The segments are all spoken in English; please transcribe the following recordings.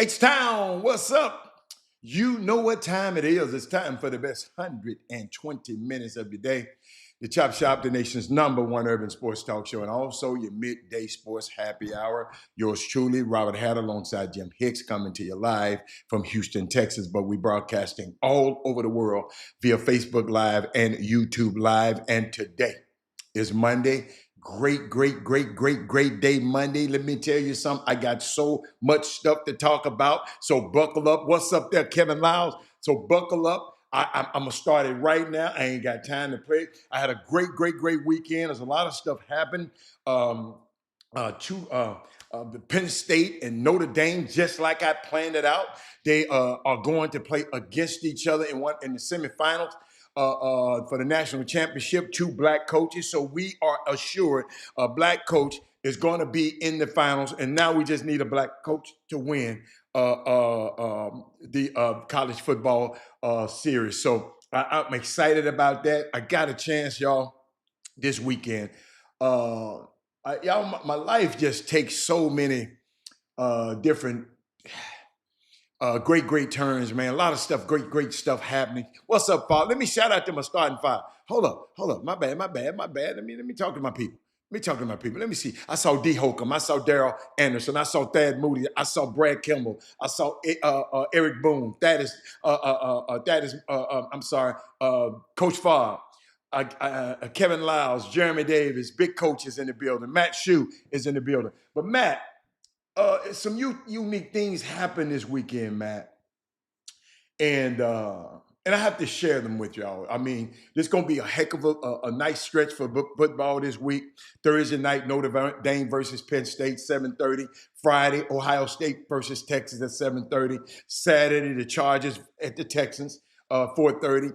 H-Town, what's up? You know what time it is. It's time for the best 120 minutes of your day. The Chop Shop, the nation's #1 urban sports talk show, and also your midday sports happy hour. Yours truly, Robert Hatter, alongside Jim Hicks, coming to you live from Houston, Texas. But we broadcasting all over the world via Facebook Live and YouTube Live. And today is Monday. Great day Monday. Let me tell you something. I got so much stuff to talk about. So buckle up. What's up there, Kevin Lyles? So buckle up. I'm going to start it right now. I ain't got time to play. I had a great weekend. There's a lot of stuff happened. The Penn State and Notre Dame, just like I planned it out, they are going to play against each other in the semifinals. For the national championship, 2 black coaches. So we are assured a black coach is going to be in the finals, and now we just need a black coach to win the college football series. So I'm excited about that. I got a chance, y'all, this weekend. Y'all, my life just takes so many different great turns, man. A lot of stuff, great stuff happening. What's up, Paul? Let me shout out to my starting five. Hold up. My bad. Let me talk to my people. Let me see. I saw D. Holcomb. I saw Daryl Anderson. I saw Thad Moody. I saw Brad Kimball. I saw Eric Boone. I'm sorry, Coach Favre. Kevin Lyles, Jeremy Davis, big coaches in the building. Matt Shue is in the building. But Matt, some unique things happened this weekend, Matt, and I have to share them with y'all. I mean, this is gonna be a heck of a nice stretch for football this week. Thursday night, Notre Dame versus Penn State, 7:30. Friday, Ohio State versus Texas at 7:30. Saturday, the Chargers at the Texans, 4:30.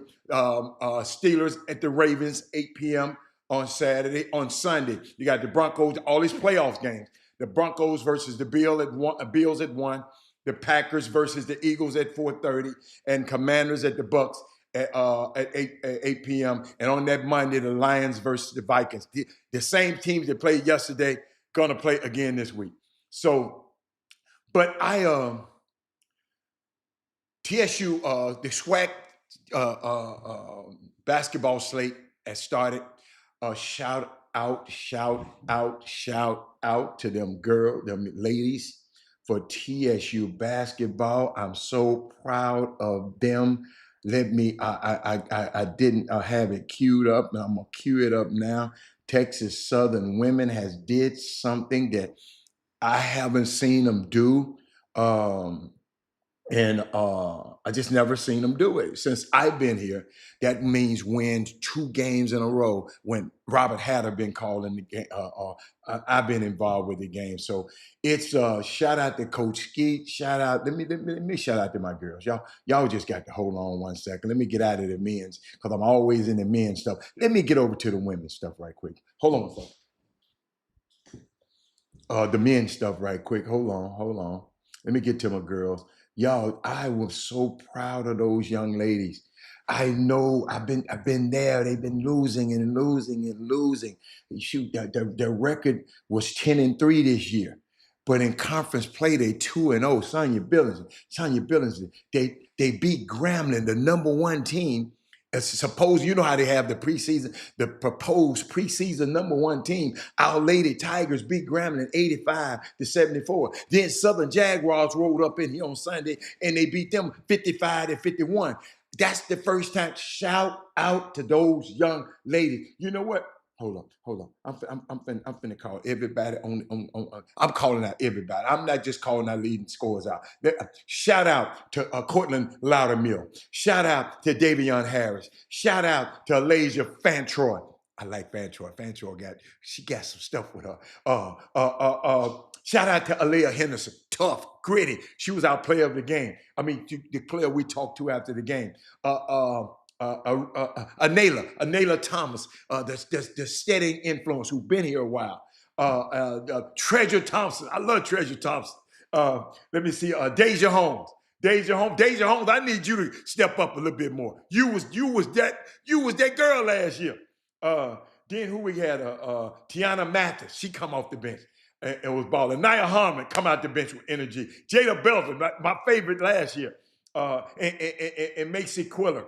Steelers at the Ravens, 8 p.m. on Saturday. On Sunday, you got the Broncos, all these playoff games. The Broncos versus the Bills at 1. The Packers versus the Eagles at 4:30, and Commanders at the Bucks at 8 p.m. And on that Monday, the Lions versus the Vikings. The same teams that played yesterday gonna play again this week. So, but TSU, the SWAC basketball slate has started. Shout out to them ladies for TSU basketball. I'm so proud of them. I didn't have it queued up, and I'm gonna cue it up now. Texas Southern Women has did something that I haven't seen them do. And I just never seen them do it. Since I've been here, that means win 2 games in a row when Robert Hatter been calling the game. I've been involved with the game. So it's shout out to Coach Skeet. Shout out. Let me shout out to my girls. Y'all just got to hold on 1 second. Let me get out of the men's, because I'm always in the men's stuff. Let me get over to the women's stuff right quick. Hold on a second. The men's stuff right quick. Hold on. Let me get to my girls. Y'all, I was so proud of those young ladies. I know I've been there. They've been losing. Shoot, their record was 10-3 this year. But in conference play, they 2-0. Sonya Billings, they beat Grambling, the #1 team. Suppose you know how they have the proposed preseason #1 team. Our Lady Tigers beat Grambling 85-74. Then Southern Jaguars rolled up in here on Sunday and they beat them 55-51. That's the first time. Shout out to those young ladies. You know what? Hold on. I'm finna call everybody I'm calling out everybody. I'm not just calling our leading scores out. Shout out to Cortland Loudermill. Shout out to Davion Harris. Shout out to Alasia Fantroy. I like Fantroy. She got some stuff with her. Shout out to Alea Henderson. Tough, gritty. She was our player of the game. I mean, the player we talked to after the game. Anela Thomas, the steadying influence, who's been here a while. Treasure Thompson, I love Treasure Thompson. Let me see, Deja Holmes. Deja Holmes, I need you to step up a little bit more. You was that girl last year. Then who we had? Tiana Mathis. She come off the bench. and was balling. Nia Harmon come out the bench with energy. Jada Belton, my favorite last year, and Macy Quiller.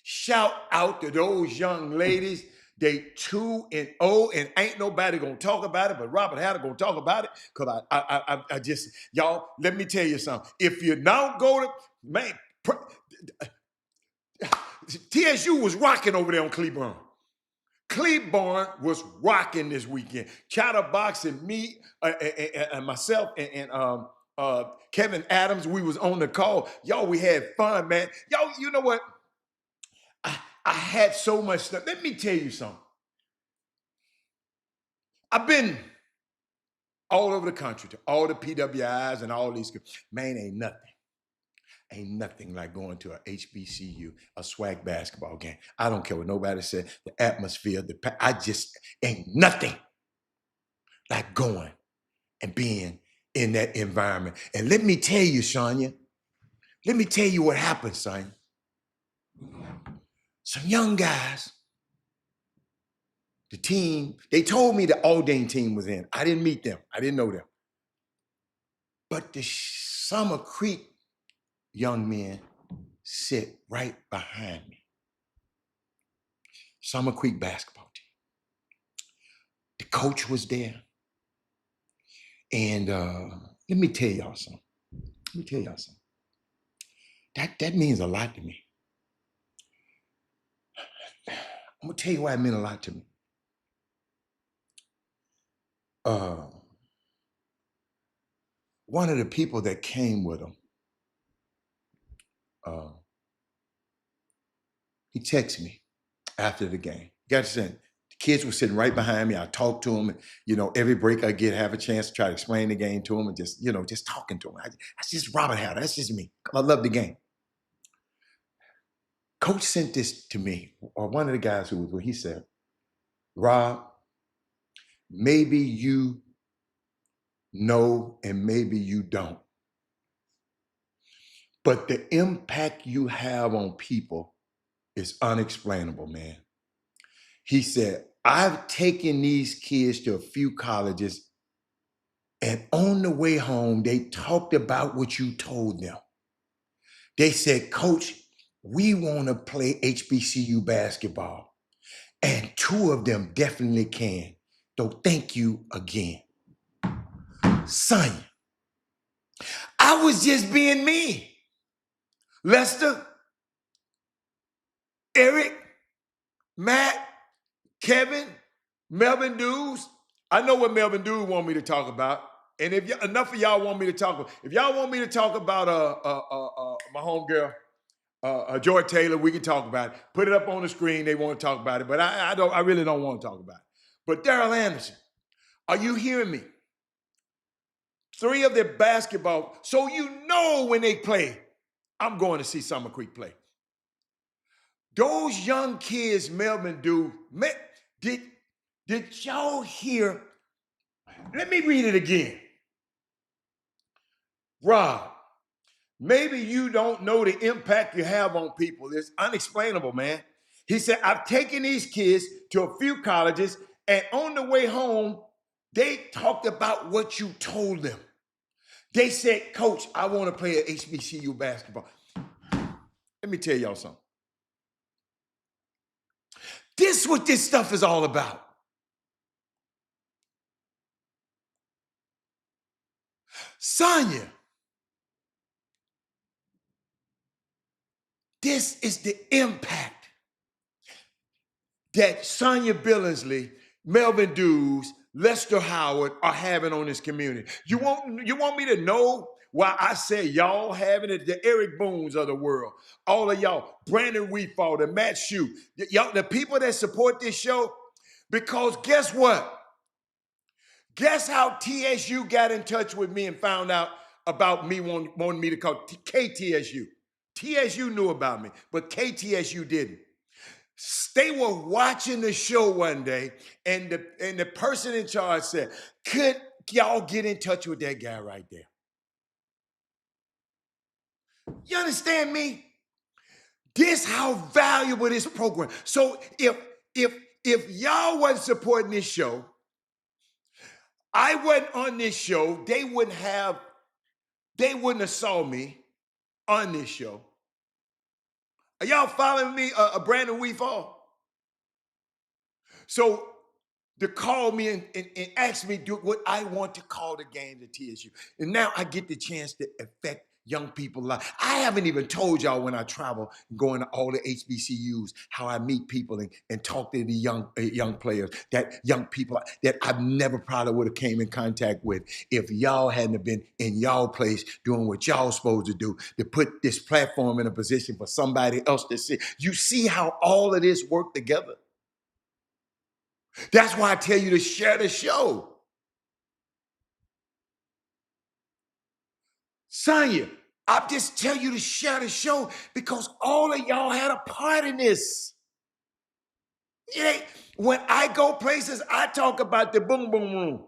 Shout out to those young ladies. They 2-0, and ain't nobody gonna talk about it, but Robert Hatter gonna talk about it. Cause I just, y'all, let me tell you something. If you don't go to, man, TSU was rocking over there on Cleburne. Cleburne was rocking this weekend. Chatterbox and me, and myself, and Kevin Adams, we was on the call. Y'all, we had fun, man. Y'all, you know what? I had so much stuff. Let me tell you something. I've been all over the country to all the PWIs and all these. Man, ain't nothing like going to a HBCU, a swag basketball game. I don't care what nobody said. The atmosphere, I just ain't nothing like going and being in that environment. And let me tell you, Sonya, let me tell you what happened, son. Some young guys, the team, they told me the Aldane team was in. I didn't meet them. I didn't know them. But the Summer Creek young men sit right behind me. Summer Creek basketball team. The coach was there. And let me tell y'all something. That means a lot to me. I'm gonna tell you why it meant a lot to me. One of the people that came with him, he texted me after the game. You got to say, the kids were sitting right behind me. I talked to them, and every break I get, have a chance to try to explain the game to them, and just talking to them. That's just Robert Hatter. That's just me. I love the game. Coach sent this to me, or one of the guys who was where he said, Rob, maybe you know and maybe you don't. But the impact you have on people is unexplainable, man. He said, I've taken these kids to a few colleges, and on the way home, they talked about what you told them. They said, Coach, we want to play HBCU basketball. And two of them definitely can. So thank you again. Son, I was just being me. Lester, Eric, Matt, Kevin, Melvin Dews. I know what Melvin Dews want me to talk about. And if enough of y'all want me to talk about, if y'all want me to talk about my homegirl, Joy Taylor, we can talk about it. Put it up on the screen. They want to talk about it, but I really don't want to talk about it. But Daryl Anderson, are you hearing me? 3 of their basketball. So when they play, I'm going to see Summer Creek play. Those young kids, Melvin Dew, did y'all hear? Let me read it again. Rob, maybe you don't know the impact you have on people. It's unexplainable, man. He said, I've taken these kids to a few colleges, and on the way home, they talked about what you told them. They said, Coach, I want to play at HBCU basketball. Let me tell y'all something. This is what this stuff is all about. Sonya, this is the impact that Sonya Billingsley, Melvin Dews, Lester Howard are having on this community. You want me to know why I say y'all having it? The Eric Boones of the world, all of y'all, Brandon Weefall, the Matt Shue, y'all, the people that support this show, because guess what? Guess how TSU got in touch with me and found out about me wanting me to call KTSU. TSU knew about me, but KTSU didn't. They were watching the show one day, and the person in charge said, could y'all get in touch with that guy right there? You understand me? This how valuable this program. So if y'all wasn't supporting this show, I wasn't on this show, they wouldn't have saw me on this show. Are y'all following me, Brandon Weefall? So to call me and ask me what I want to call the games at TSU. And now I get the chance to affect young people's life. I haven't even told y'all when I travel, going to all the HBCUs, how I meet people and talk to the young players, that young people that I've never probably would have came in contact with if y'all hadn't have been in y'all place doing what y'all supposed to do, to put this platform in a position for somebody else to see. You see how all of this worked together? That's why I tell you to share the show. Sonya, I just tell you to share the show because all of y'all had a part in this. It ain't, when I go places, I talk about the boom boom room.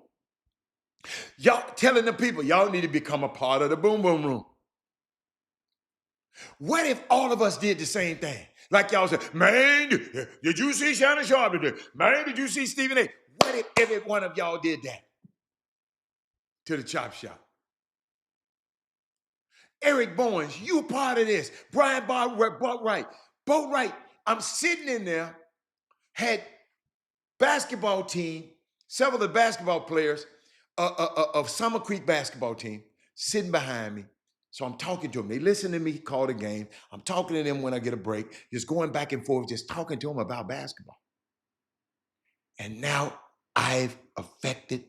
Y'all telling the people, y'all need to become a part of the boom boom room. What if all of us did the same thing? Like y'all said, man, did you see Shannon Sharp today? Man, did you see Stephen A? What if every one of y'all did that to the Chop Shop? Eric Bowens, you part of this. Brian Boatwright. Boatwright, I'm sitting in there, had basketball team, several of the basketball players of Summer Creek basketball team sitting behind me. So I'm talking to them. They listen to me call the game. I'm talking to them when I get a break, just going back and forth, just talking to them about basketball. And now I've affected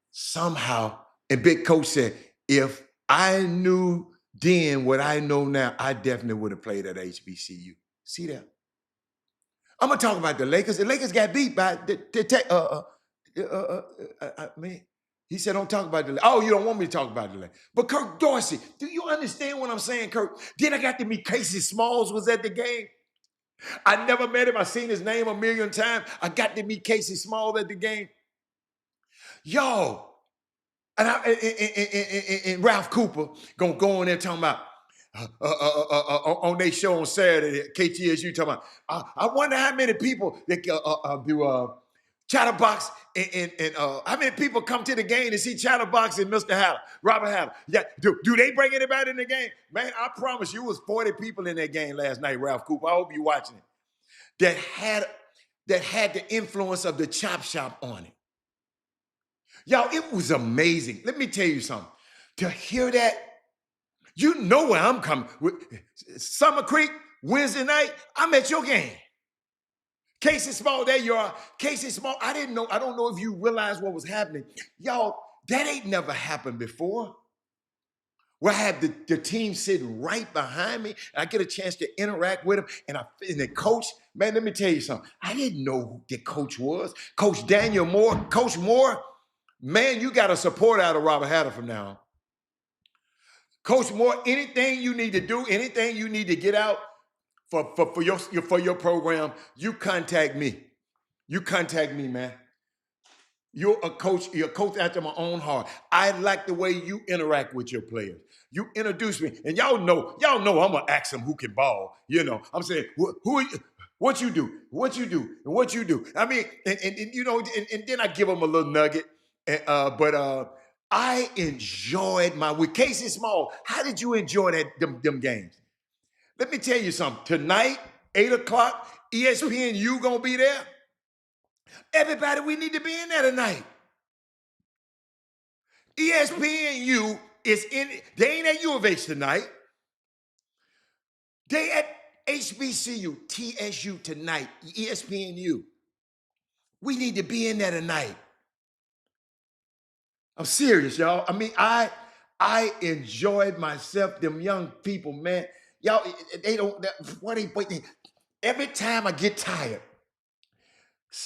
somehow. And Big Coach said, if I knew then what I know now, I definitely would have played at HBCU. See that? I'm gonna talk about the Lakers. The Lakers got beat by man. He said, "Don't talk about the Lakers." Oh, you don't want me to talk about the Lakers. But Kirk Dorsey, do you understand what I'm saying, Kirk? Then I got to meet Casey Smalls was at the game. I never met him. I seen his name a million times. I got to meet Casey Smalls at the game. Yo, and Ralph Cooper gonna go on there talking about on their show on Saturday at KTSU talking about. I wonder how many people that do Chatterbox and how many people come to the game to see Chatterbox and Mr. Haller, Robert Haller. Yeah, do they bring anybody in the game? Man, I promise you, it was 40 people in that game last night. Ralph Cooper, I hope you're watching it. That had the influence of the Chop Shop on it. Y'all, it was amazing. Let me tell you something. To hear that, you know where I'm coming. Summer Creek, Wednesday night, I'm at your game. Casey Small, there you are. Casey Small, I don't know if you realize what was happening. Y'all, that ain't never happened before. Where I had the team sitting right behind me, and I get a chance to interact with them, and the coach, man, let me tell you something. I didn't know who the coach was. Coach Daniel Moore, Coach Moore, man, you got a support out of Robert Hatter from now on. Coach Moore, anything you need to do, anything you need to get out for your program, you contact me. You contact me, man. You're a coach after my own heart. I like the way you interact with your players. You introduce me, and y'all know I'm gonna ask them who can ball. You know, I'm saying who are you, what you do, and what you do. I mean, and you know, and then I give them a little nugget. But I enjoyed my with Casey Small. How did you enjoy them games? Let me tell you something. Tonight, 8 o'clock, ESPN, you gonna be there? Everybody, we need to be in there tonight. ESPNU is in, they ain't at U of H tonight. They at HBCU, TSU tonight, ESPNU. We need to be in there tonight. I'm serious, y'all. I mean, I enjoyed myself. Them young people, man. Y'all, they don't, every time I get tired,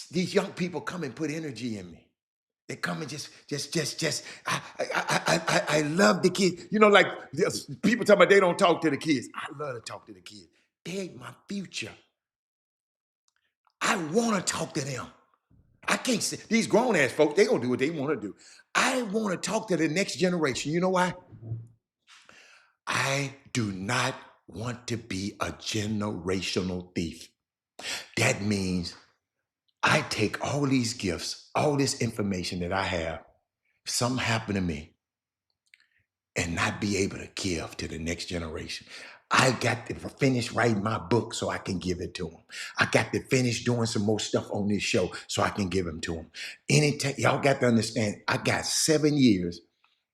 these young people come and put energy in me. They come and I love the kids. You know, like people talk about they don't talk to the kids. I love to talk to the kids. They're my future. I want to talk to them. I can't say, these grown ass folks, they gonna do what they want to do. I want to talk to the next generation. You know why? I do not want to be a generational thief. That means I take all these gifts, all this information that I have, something happened to me, and not be able to give to the next generation. I got to finish writing my book so I can give it to them. I got to finish doing some more stuff on this show so I can give them to them. Y'all got to understand, I got 7 years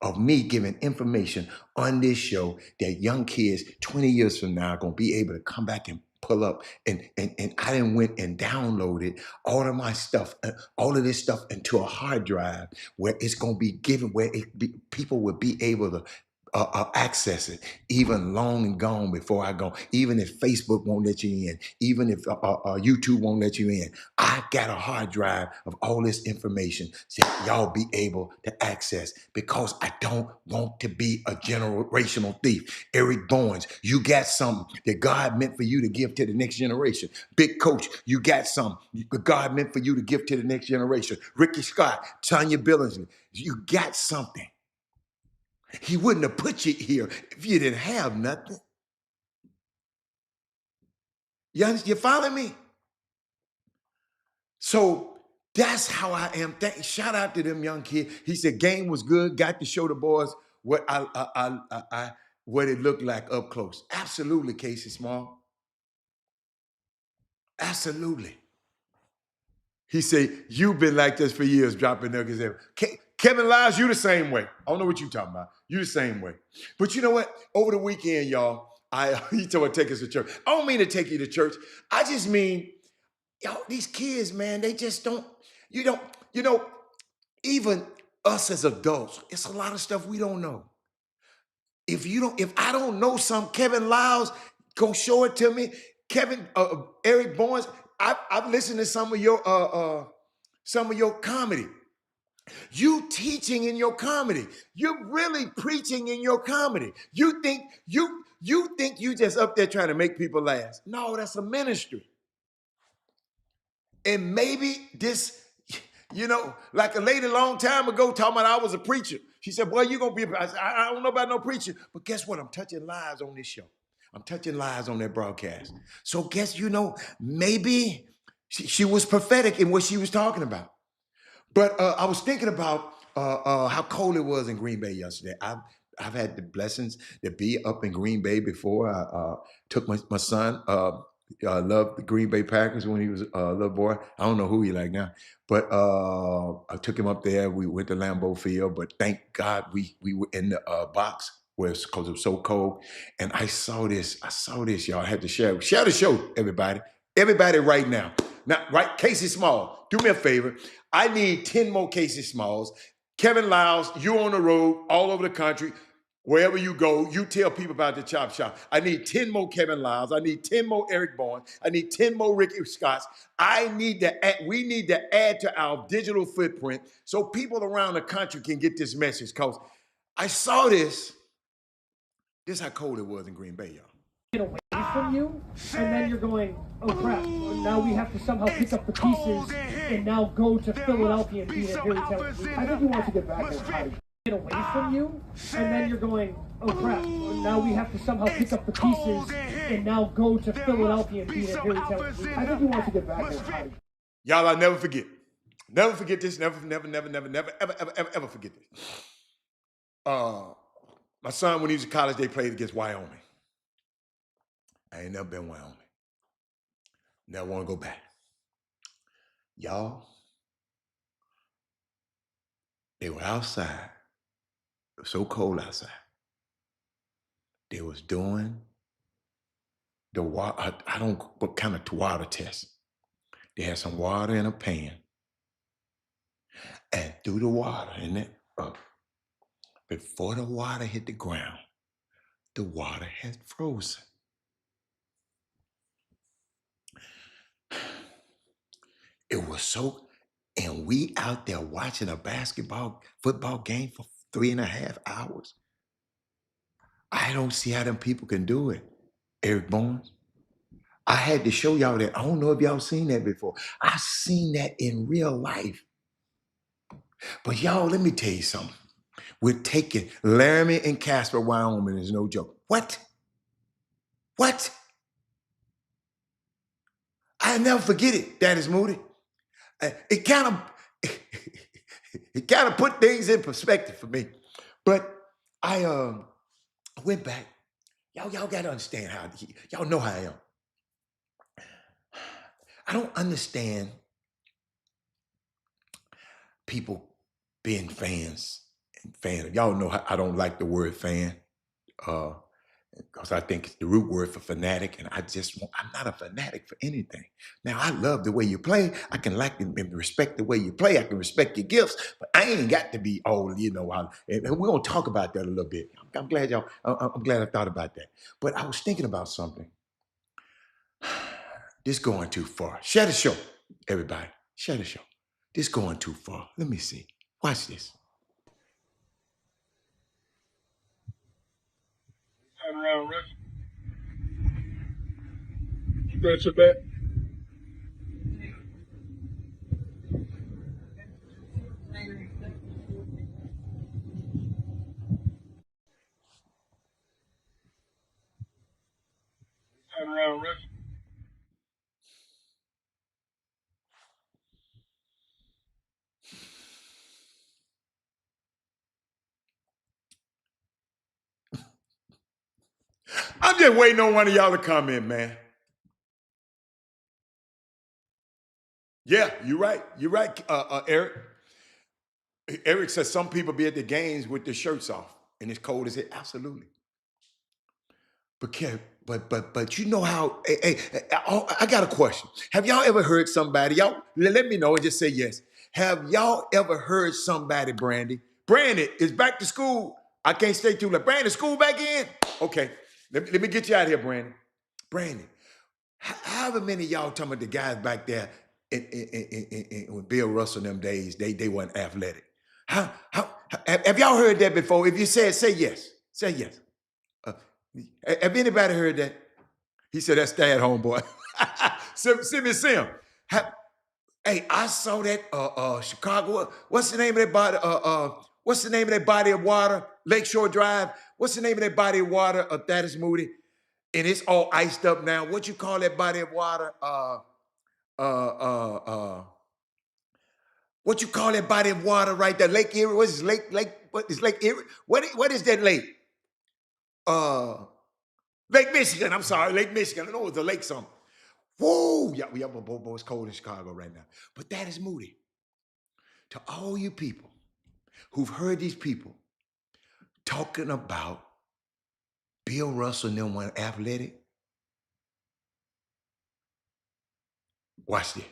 of me giving information on this show that young kids 20 years from now are going to be able to come back and pull up. And I done went and downloaded all of my stuff, all of this stuff into a hard drive where it's going to be given, where people will be able to access it, even long and gone before I go. Even if Facebook won't let you in, even if YouTube won't let you in, I got a hard drive of all this information that y'all be able to access, because I don't want to be a generational thief. Eric Bowens, you got something that God meant for you to give to the next generation. Big Coach, you got something that God meant for you to give to the next generation. Ricky Scott, Tanya Billingsley, you got something. He wouldn't have put you here if you didn't have nothing. You follow me? So that's how I am. Shout out to them young kids. He said game was good. Got to show the boys what what it looked like up close. Absolutely, Casey Small. Absolutely. He said, you've been like this for years, dropping nuggets there. Kevin Lyles, you the same way. I don't know what you talking about. You the same way. But you know what? Over the weekend, y'all, he told me to take us to church. I don't mean to take you to church. I just mean, these kids, man, they just don't, even us as adults, it's a lot of stuff we don't know. If I don't know something, Kevin Lyles, go show it to me. Eric Bowens, I've listened to some of your comedy. You teaching in your comedy. You're really preaching in your comedy. You think you just up there trying to make people laugh. No, that's a ministry. And maybe this, like a lady a long time ago talking about I was a preacher. She said, boy, you're going to be, I don't know about no preacher. But guess what? I'm touching lives on this show. I'm touching lives on that broadcast. So maybe she was prophetic in what she was talking about. But I was thinking about how cold it was in Green Bay yesterday. I've had the blessings to be up in Green Bay before. I took my son. Loved the Green Bay Packers when he was a little boy. I don't know who he like now, but I took him up there. We went to Lambeau Field, but thank God we were in the box because it was so cold. And I saw this, y'all. I had to share the show, everybody. Everybody right now. Now, right, Casey Small, do me a favor. I need 10 more Casey Smalls. Kevin Lyles, you on the road, all over the country. Wherever you go, you tell people about the Chop Shop. I need 10 more Kevin Lyles. I need 10 more Eric Bourne. I need 10 more Ricky Scotts. We need to add to our digital footprint so people around the country can get this message. Because I saw this. This is how cold it was in Green Bay, y'all. Get away from you, and then you're going, oh crap, now we have to somehow pick up the pieces and now go to Philadelphia and beat it very talented. I think he wants to get back there. Get away from you, and then you're going, oh crap, now we have to somehow pick up the pieces and now go to Philadelphia and beat it very talented. I think he wants to get back there. Y'all, I'll never forget. Never forget this. Never, ever forget this. My son, when he was in college, they played against Wyoming. I ain't never been Wyoming. Never want to go back. Y'all, they were outside. It was so cold outside. They was doing the water, I don't know what kind of water test. They had some water in a pan. And threw the water in it up. Before the water hit the ground, the water had frozen. It was so, and we out there watching a football game for 3.5 hours. I don't see how them people can do it, Eric Bowens. I had to show y'all that. I don't know if y'all seen that before. I seen that in real life. But y'all, let me tell you something. We're taking Laramie and Casper, Wyoming is no joke. What? I never forget it, Daddy's Moody. it kind of it kind of put things in perspective for me. But I went back. Y'all got to understand how y'all know how I am. I don't understand people being fans and fan. Y'all know how I don't like the word fan. Because I think it's the root word for fanatic, and I'm not a fanatic for anything. Now, I love the way you play. I can like and respect the way you play. I can respect your gifts, but I ain't got to be all, and we're going to talk about that a little bit. I'm glad I'm glad I thought about that. But I was thinking about something. This going too far. Share the show, everybody. Share the show. This going too far. Let me see. Watch this. Turn around, Russ. Stretch your back. Turn around, Russ. I'm just waiting on one of y'all to comment, man. Yeah, you're right. You're right, Eric. Eric says some people be at the games with their shirts off and it's cold as it. Absolutely. But Kev, but you know how? I got a question. Have y'all ever heard somebody? Y'all let me know and just say yes. Have y'all ever heard somebody, Brandy? Brandy is back to school. I can't stay too late. Brandy, school back in? Okay. Let me get you out of here, Brandy. Brandy, however many of y'all talking about the guys back there when Bill Russell them days, they weren't athletic. How have y'all heard that before? If you said, say yes. Say yes. Uh, have anybody heard that? He said, that's stay at home, boy. Send me Sim. Hey, I saw that Chicago. What's the name of that body? What's the name of that body of water? Lakeshore Drive. What's the name of that body of water? Thaddeus Moody. And it's all iced up now. What you call that body of water? What you call that body of water right there? Lake Erie. What is Lake? What is Lake Erie? What is that lake? Lake Michigan. I'm sorry, Lake Michigan. I know it's a lake something. Whoa, yeah, it's cold in Chicago right now. But that is Moody. To all you people who've heard these people talking about Bill Russell and them one athletic, watch this.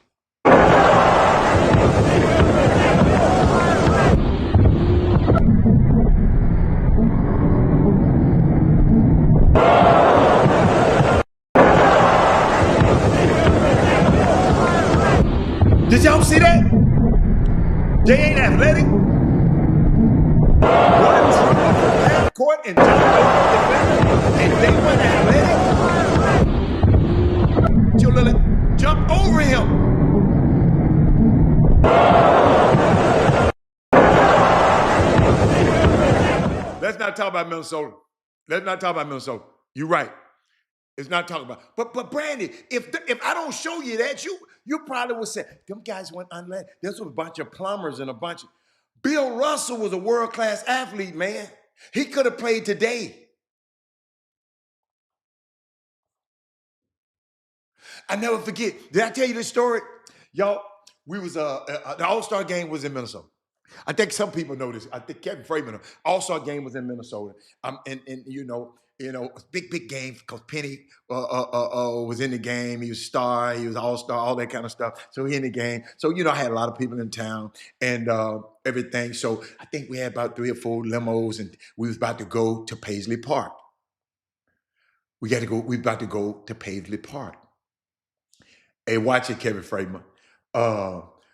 Did y'all see that? They ain't athletic. One trip up the half court and jumped over the defender, and they weren't athletic. Joe Lillard jumped over him. Let's not talk about Minnesota. Let's not talk about Minnesota. You're right. It's not talking about. But Brandy, if I don't show you that, you probably would say them guys went unled. There's a bunch of plumbers and a bunch of. Bill Russell was a world-class athlete, man. He could have played today. I never forget. Did I tell you this story? Y'all, we was the All-Star game was in Minnesota. I think some people know this. I think Kevin Freeman, All-Star game was in Minnesota. And big game because Penny was in the game. He was star. He was All-Star, all that kind of stuff. So he in the game. So I had a lot of people in town and everything. So I think we had about 3 or 4 limos, and we was about to go to Paisley Park. We about to go to Paisley Park. Hey, watch it, Kevin Freeman.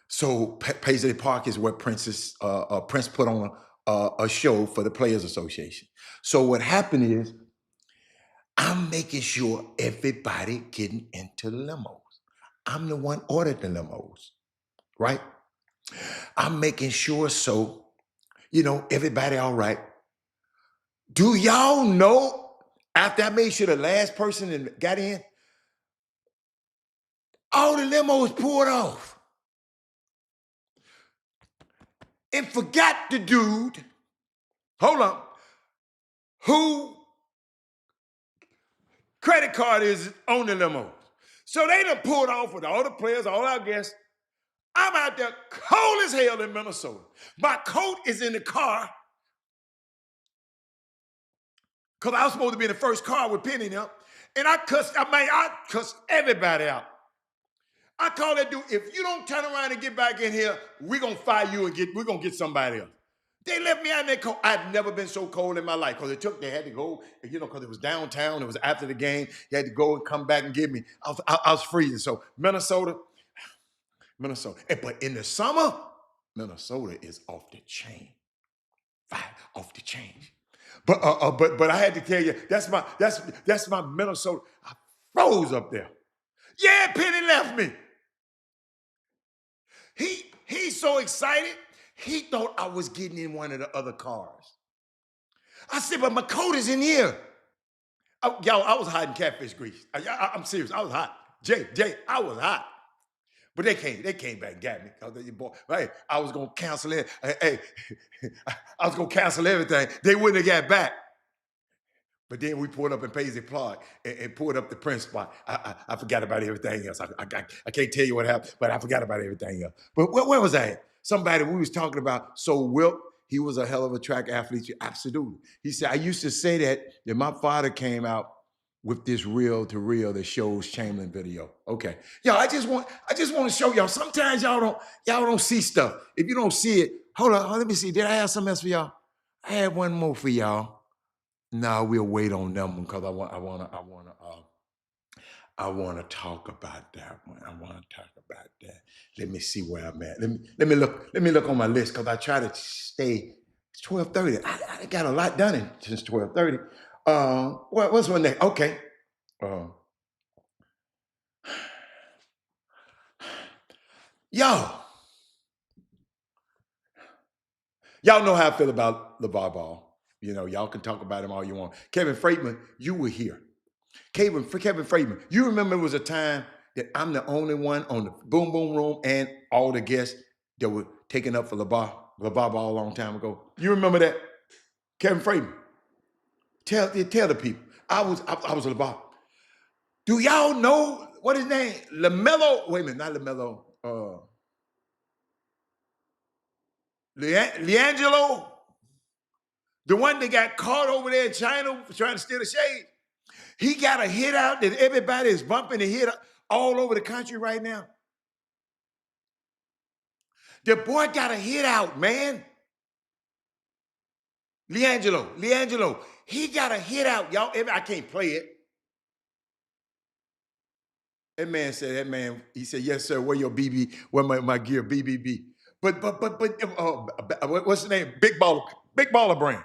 So Paisley Park is where Prince put on a show for the Players Association. So what happened is, I'm making sure everybody getting into the limos. I'm the one ordered the limos, right? I'm making sure so, everybody all right. Do y'all know, after I made sure the last person got in, all the limos pulled off. and forgot the dude, hold on, who credit card is on the limo. So they done pulled off with all the players, all our guests. I'm out there cold as hell in Minnesota. My coat is in the car because I was supposed to be in the first car with Penny now. And I cussed everybody out. I call that dude, if you don't turn around and get back in here, we're going to fire you and we're going to get somebody else. They left me out in that cold. I've never been so cold in my life because they had to go, because it was downtown. It was after the game. They had to go and come back and get me. I was freezing. So Minnesota. But in the summer, Minnesota is off the chain. Off the chain. But I had to tell you, that's my Minnesota. I froze up there. Yeah, Penny left me. He's so excited, he thought I was getting in one of the other cars. I said, but my coat is in here. Y'all, I was hiding catfish grease. I'm serious, I was hot. Jay, I was hot. But they came back and got me. Hey, I was gonna cancel it. Hey, I was gonna cancel everything. They wouldn't have got back. But then we pulled up in Paisley Park and pulled up the Prince spot. I forgot about everything else. I can't tell you what happened, but I forgot about everything else. But where was I at? Somebody we was talking about, so Wilt, he was a hell of a track athlete. Absolutely. He said, I used to say that my father came out with this reel to reel that shows Chamberlain video. Okay. Yo, I just want to show y'all. Sometimes y'all don't see stuff. If you don't see it, hold on, let me see. Did I have something else for y'all? I had one more for y'all. No, we'll wait on them because I want to talk about that one. I want to talk about that. Let me see where I'm at. Let me look on my list because I try to stay. It's 12:30. I got a lot done since 12:30. What's my name? Okay. Y'all know how I feel about LeVar Ball. Y'all can talk about him all you want. Kevin Freitman, you were here. Kevin Freitman, you remember it was a time that I'm the only one on the Boom Boom Room and all the guests that were taken up for LeVar Ball a long time ago. You remember that? Kevin Freitman. Tell the people. I was LeVar. Do y'all know what his name? LaMelo. Wait a minute, not LaMelo. LiAngelo. The one that got caught over there in China trying to steal the shade. He got a hit out that everybody is bumping the hit all over the country right now. The boy got a hit out, man. LiAngelo. He got a hit out, y'all. I can't play it. That man, he said, yes, sir, where your BB, where my gear, BBB. But what's the name? Big baller brand.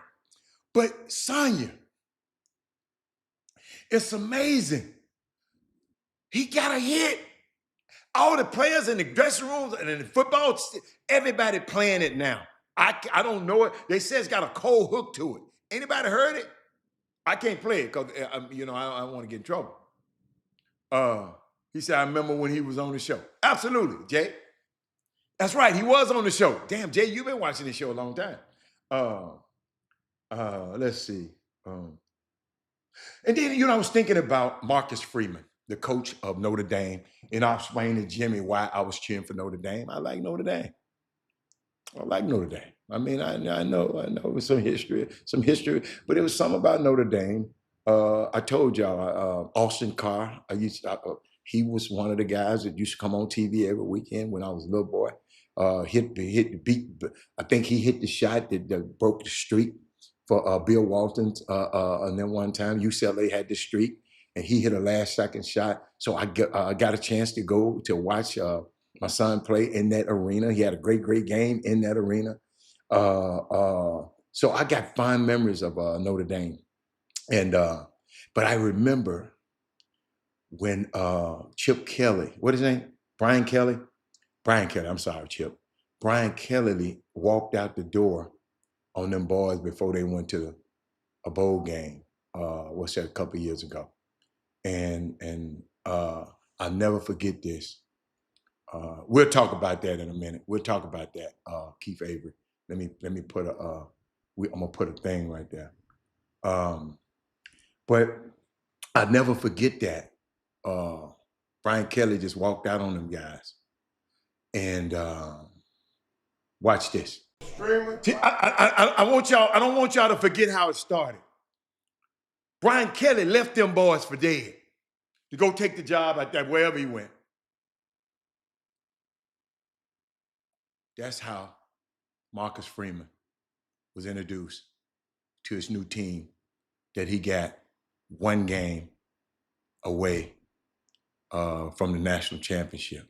But Sonya, it's amazing. He got a hit. All the players in the dressing rooms and in the football, everybody playing it now. I don't know it. They say it's got a cold hook to it. Anybody heard it? I can't play it because I don't want to get in trouble. He said, I remember when he was on the show. Absolutely, Jay. That's right. He was on the show. Damn, Jay, you've been watching this show a long time. Let's see. And then, I was thinking about Marcus Freeman, the coach of Notre Dame, and I explained to Jimmy why I was cheering for Notre Dame. I like Notre Dame. I mean, I know some history, but it was something about Notre Dame. I told y'all, Austin Carr, he was one of the guys that used to come on TV every weekend when I was a little boy. Hit the beat. I think he hit the shot that broke the streak for Bill Walton's. And then one time UCLA had the streak, and he hit a last-second shot. So I got a chance to go to watch my son play in that arena. He had a great game in that arena. So I got fond memories of Notre Dame. And but I remember when Chip Kelly, what is his name? Brian Kelly, I'm sorry, Chip. Brian Kelly walked out the door on them boys before they went to a bowl game, a couple of years ago. And I'll never forget this. We'll talk about that in a minute. We'll talk about that, Keith Avery. Let me put I'm gonna put a thing right there. But I never forget that. Brian Kelly just walked out on them guys, and watch this. See, I want y'all. I don't want y'all to forget how it started. Brian Kelly left them boys for dead to go take the job at that wherever he went. That's how Marcus Freeman was introduced to his new team that he got one game away from the national championship.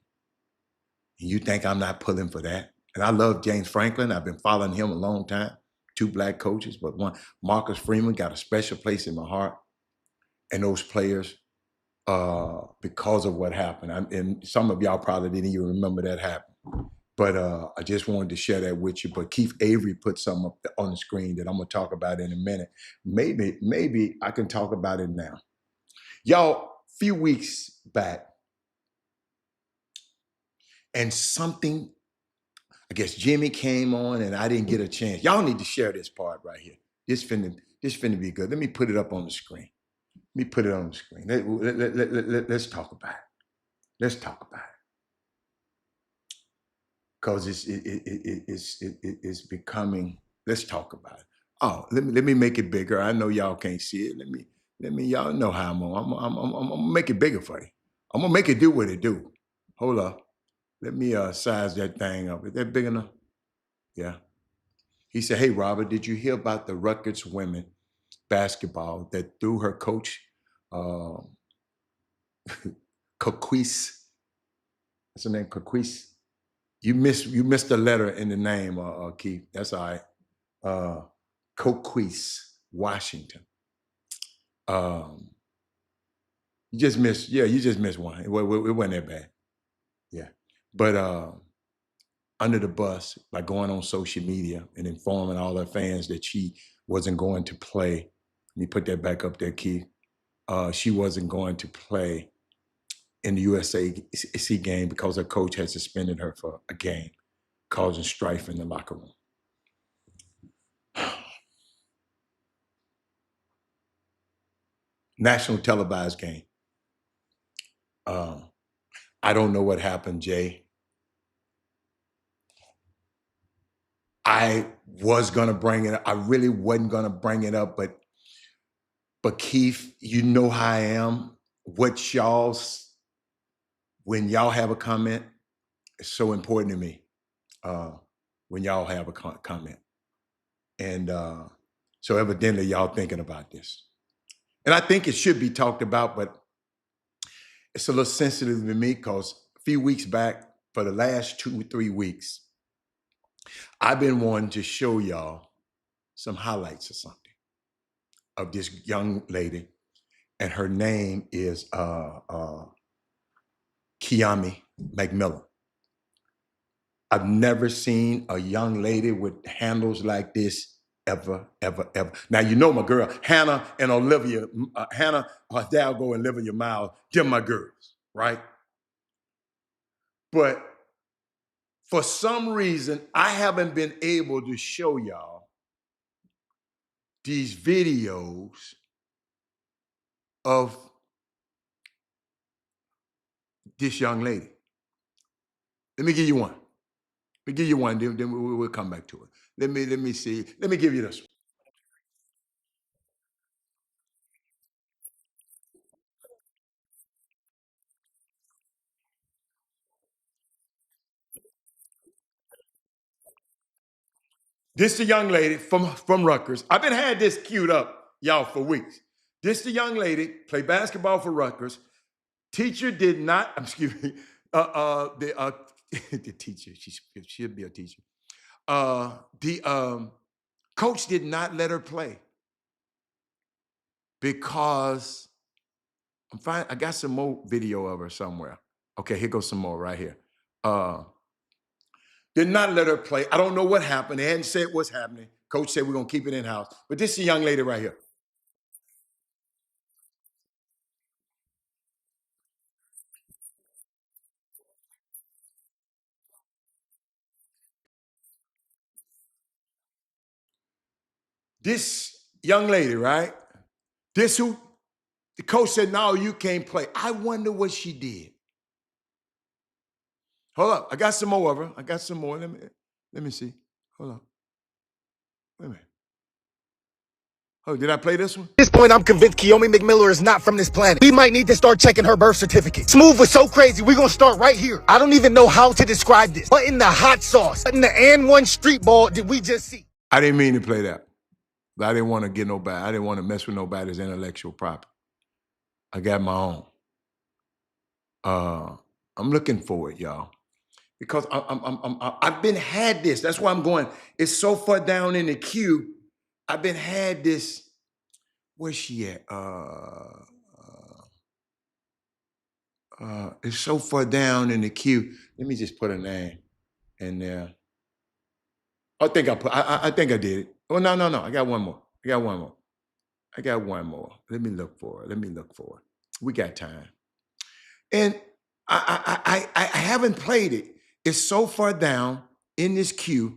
And you think I'm not pulling for that? And I love James Franklin. I've been following him a long time. Two black coaches, but one, Marcus Freeman, got a special place in my heart. And those players, because of what happened. And some of y'all probably didn't even remember that happened. But I just wanted to share that with you. But Keith Avery put something up on the screen that I'm gonna talk about in a minute. Maybe I can talk about it now. Y'all, a few weeks back, and something, I guess Jimmy came on and I didn't get a chance. Y'all need to share this part right here. This finna be good. Let me put it up on the screen. Let me put it on the screen. Let's talk about it. Let's talk about it. Because it's becoming, let's talk about it. Oh, let me make it bigger. I know y'all can't see it. Let me y'all know how I'm gonna make it bigger for you. I'm gonna make it do what it do. Hold up. Let me size that thing up. Is that big enough? Yeah. He said, "Hey Robert, did you hear about the Rutgers women basketball that threw her coach Coquise? What's her name? Coquise? You missed the letter in the name, Keith. That's all right. Coquise, Washington. You just missed one. It wasn't that bad. Yeah. But under the bus by going on social media and informing all her fans that she wasn't going to play. Let me put that back up there, Keith. She wasn't going to play in the USA game because her coach had suspended her for a game, causing strife in the locker room. National televised game. I don't know what happened, Jay. I was gonna bring it up. I really wasn't gonna bring it up, but Keith, you know how I am. When y'all have a comment, it's so important to me. When y'all have a comment, and so evidently y'all thinking about this, and I think it should be talked about, but it's a little sensitive to me because a few weeks back, for the last 2 or 3 weeks, I've been wanting to show y'all some highlights or something of this young lady, and her name is Kiami McMillan. I've never seen a young lady with handles like this ever. Now, you know my girl, Hannah and Olivia, Hannah Hidalgo and Olivia Miles, they're my girls, right? But for some reason, I haven't been able to show y'all these videos of this young lady. Let me give you one. Let me give you one, then we'll come back to it. Let me see. Let me give you this one. This the young lady from Rutgers. I've been had this queued up, y'all, for weeks. This the young lady, play basketball for Rutgers. Teacher did not, excuse me, the teacher, she should be a teacher. The coach did not let her play because I got some more video of her somewhere. Okay, here goes some more right here. Did not let her play. I don't know what happened. They hadn't said what's happening. Coach said we're gonna keep it in-house. But this is a young lady right here. This young lady, right? This who the coach said, no, you can't play. I wonder what she did. Hold up. I got some more of her. I got some more. Let me see. Hold up. Wait a minute. Oh, did I play this one? At this point, I'm convinced Kiyomi McMiller is not from this planet. We might need to start checking her birth certificate. Smooth was so crazy, we're gonna start right here. I don't even know how to describe this. What in the hot sauce? What in the and one street ball did we just see? I didn't mean to play that. I didn't want to get nobody. I didn't want to mess with nobody's intellectual property. I got my own. I'm looking for it, y'all, because I've been had this. That's why I'm going. It's so far down in the queue. I've been had this. Where's she at? It's so far down in the queue. Let me just put a name in there. I think I think I did it. Oh no. I got one more. I got one more. Let me look for it. We got time. And I haven't played it. It's so far down in this queue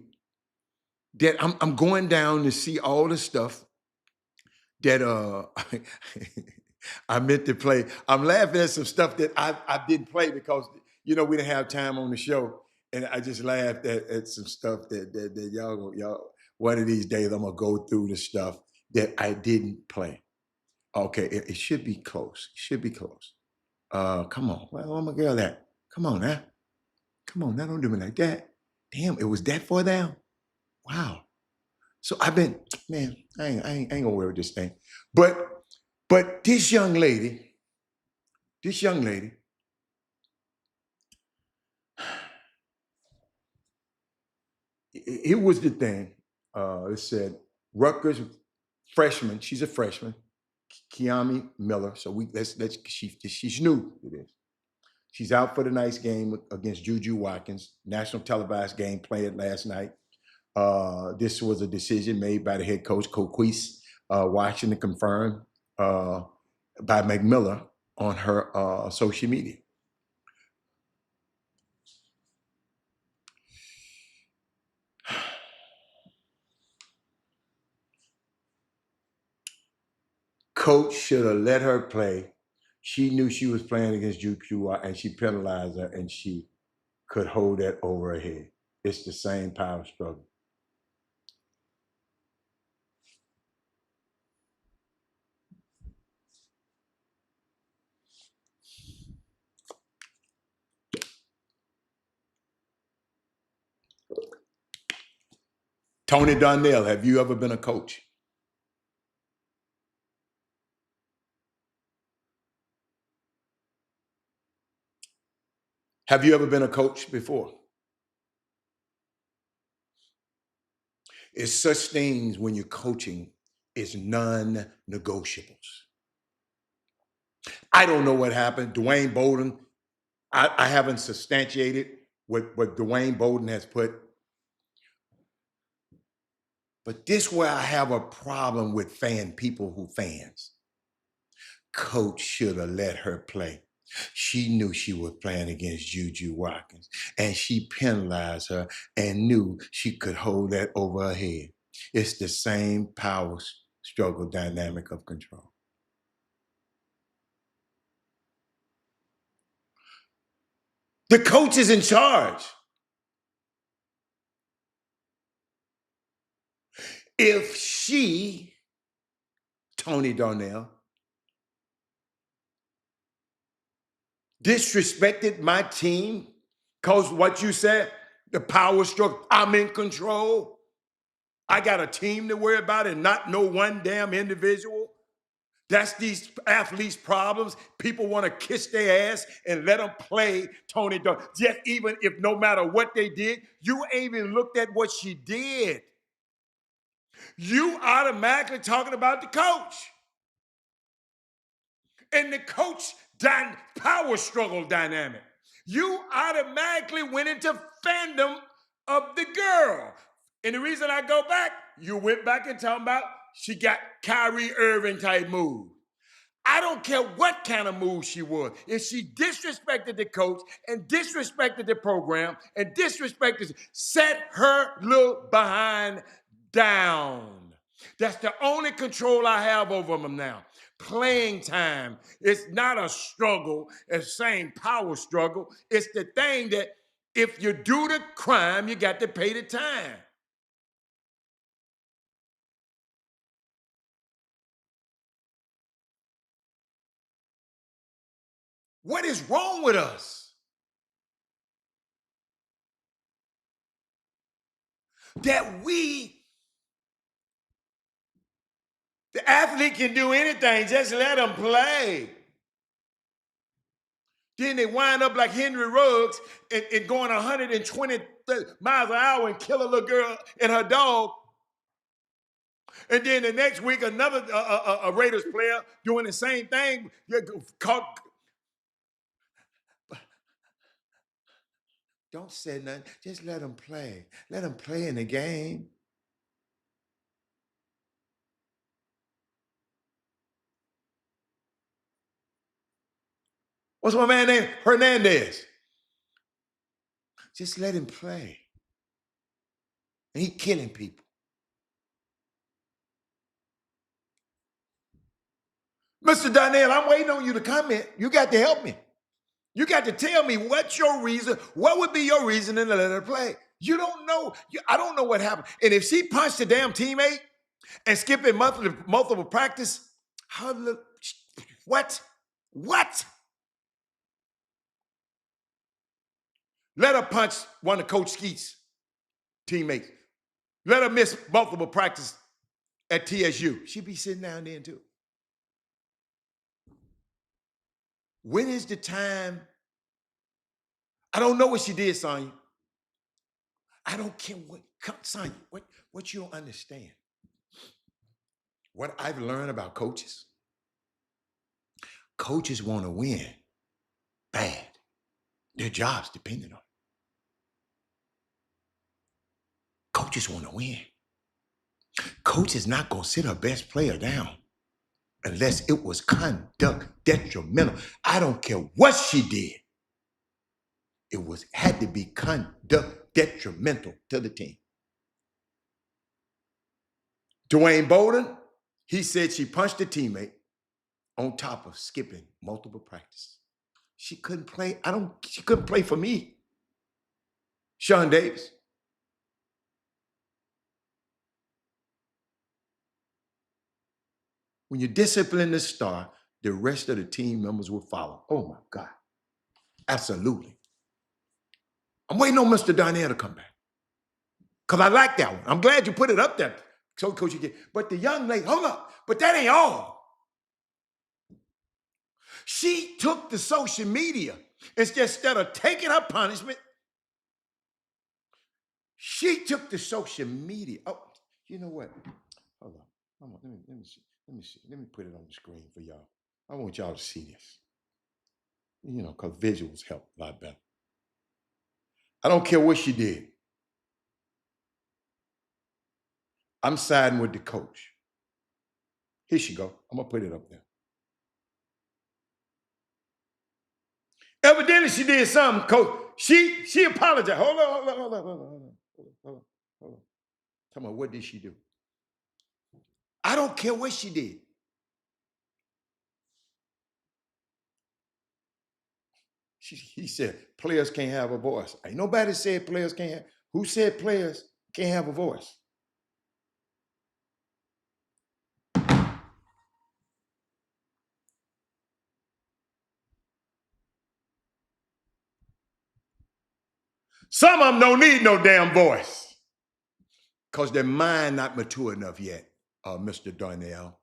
that I'm going down to see all the stuff that I meant to play. I'm laughing at some stuff that I didn't play because we didn't have time on the show, and I just laughed at some stuff that y'all one of these days I'm gonna go through the stuff that I didn't play. Okay, it should be close. Come on. Where my girl at? Come on now. Don't do me like that. Damn, it was that far down. Wow. So I've been, man, I ain't gonna wear this thing. But this young lady, it was the thing. It said Rutgers freshman. She's a freshman, Kiyomi Miller. So she's new to this. She's out for the night's game against Juju Watkins, national televised game played last night. This was a decision made by the head coach, Coquise Washington, confirmed by McMiller on her social media. Coach should have let her play. She knew she was playing against Juju, and she penalized her, and she could hold that over her head. It's the same power struggle. Tony Darnell, have you ever been a coach? Have you ever been a coach before? It's such things when you're coaching is non-negotiables. I don't know what happened. Dwayne Bowden, I haven't substantiated what Dwayne Bowden has put. But this where I have a problem with people who fans. Coach should have let her play. She knew she was playing against Juju Watkins, and she penalized her and knew she could hold that over her head. It's the same power struggle dynamic of control. The coach is in charge. If she, Tony Darnell, disrespected my team, because what you said, the power struggle, I'm in control. I got a team to worry about and not no one damn individual. That's these athletes' problems. People want to kiss their ass and let them play Tony Darnell. Just even if no matter what they did, you ain't even looked at what she did. You automatically talking about the coach. And the coach power struggle dynamic. You automatically went into fandom of the girl. And the reason I go back, you went back and talking about she got Kyrie Irving type move. I don't care what kind of move she was. If she disrespected the coach and disrespected the program and disrespected, set her little behind down. That's the only control I have over them now. Playing time. It's not a struggle, a same power struggle. It's the thing that if you do the crime, you got to pay the time. What is wrong with us? That the athlete can do anything, just let them play. Then they wind up like Henry Ruggs and going 120 miles an hour and kill a little girl and her dog. And then the next week, another a Raiders player doing the same thing. Don't say nothing. Just let them play. Let them play in the game. What's my man name? Hernandez. Just let him play. And he killing people. Mr. Donnell, I'm waiting on you to comment. You got to help me. You got to tell me what's your reason. What would be your reason to let her play? You don't know. I don't know what happened. And if she punched a damn teammate and skipping multiple practice, what? What? Let her punch one of Coach Skeet's teammates. Let her miss multiple practice at TSU. She'd be sitting down there too. When is the time? I don't know what she did, Sonya. I don't care what, Sonya, what you don't understand. What I've learned about coaches. Coaches want to win bad. Their job's dependent on it. Coaches want to win. Coach is not going to sit her best player down unless it was conduct detrimental. I don't care what she did. It had to be conduct detrimental to the team. Dwayne Bowden, he said she punched a teammate on top of skipping multiple practices. She couldn't play. She couldn't play for me. Sean Davis. When you discipline the star, the rest of the team members will follow. Oh my God. Absolutely. I'm waiting on Mr. Darnell to come back. Because I like that one. I'm glad you put it up there. So, Coach, you get. But the young lady, hold up. But that ain't all. She took the social media instead of taking her punishment. She took the social media. Oh, you know what? Hold on. Let me see. Let me put it on the screen for y'all. I want y'all to see this. You know, because visuals help a lot better. I don't care what she did. I'm siding with the coach. Here she go. I'm going to put it up there. Evidently, she did something, coach. She apologized. Hold on. Tell me, what did she do? I don't care what she did. He said, players can't have a voice. Ain't nobody said players can't have. Who said players can't have a voice? Some of them don't need no damn voice because their mind not mature enough yet, Mr. Darnell.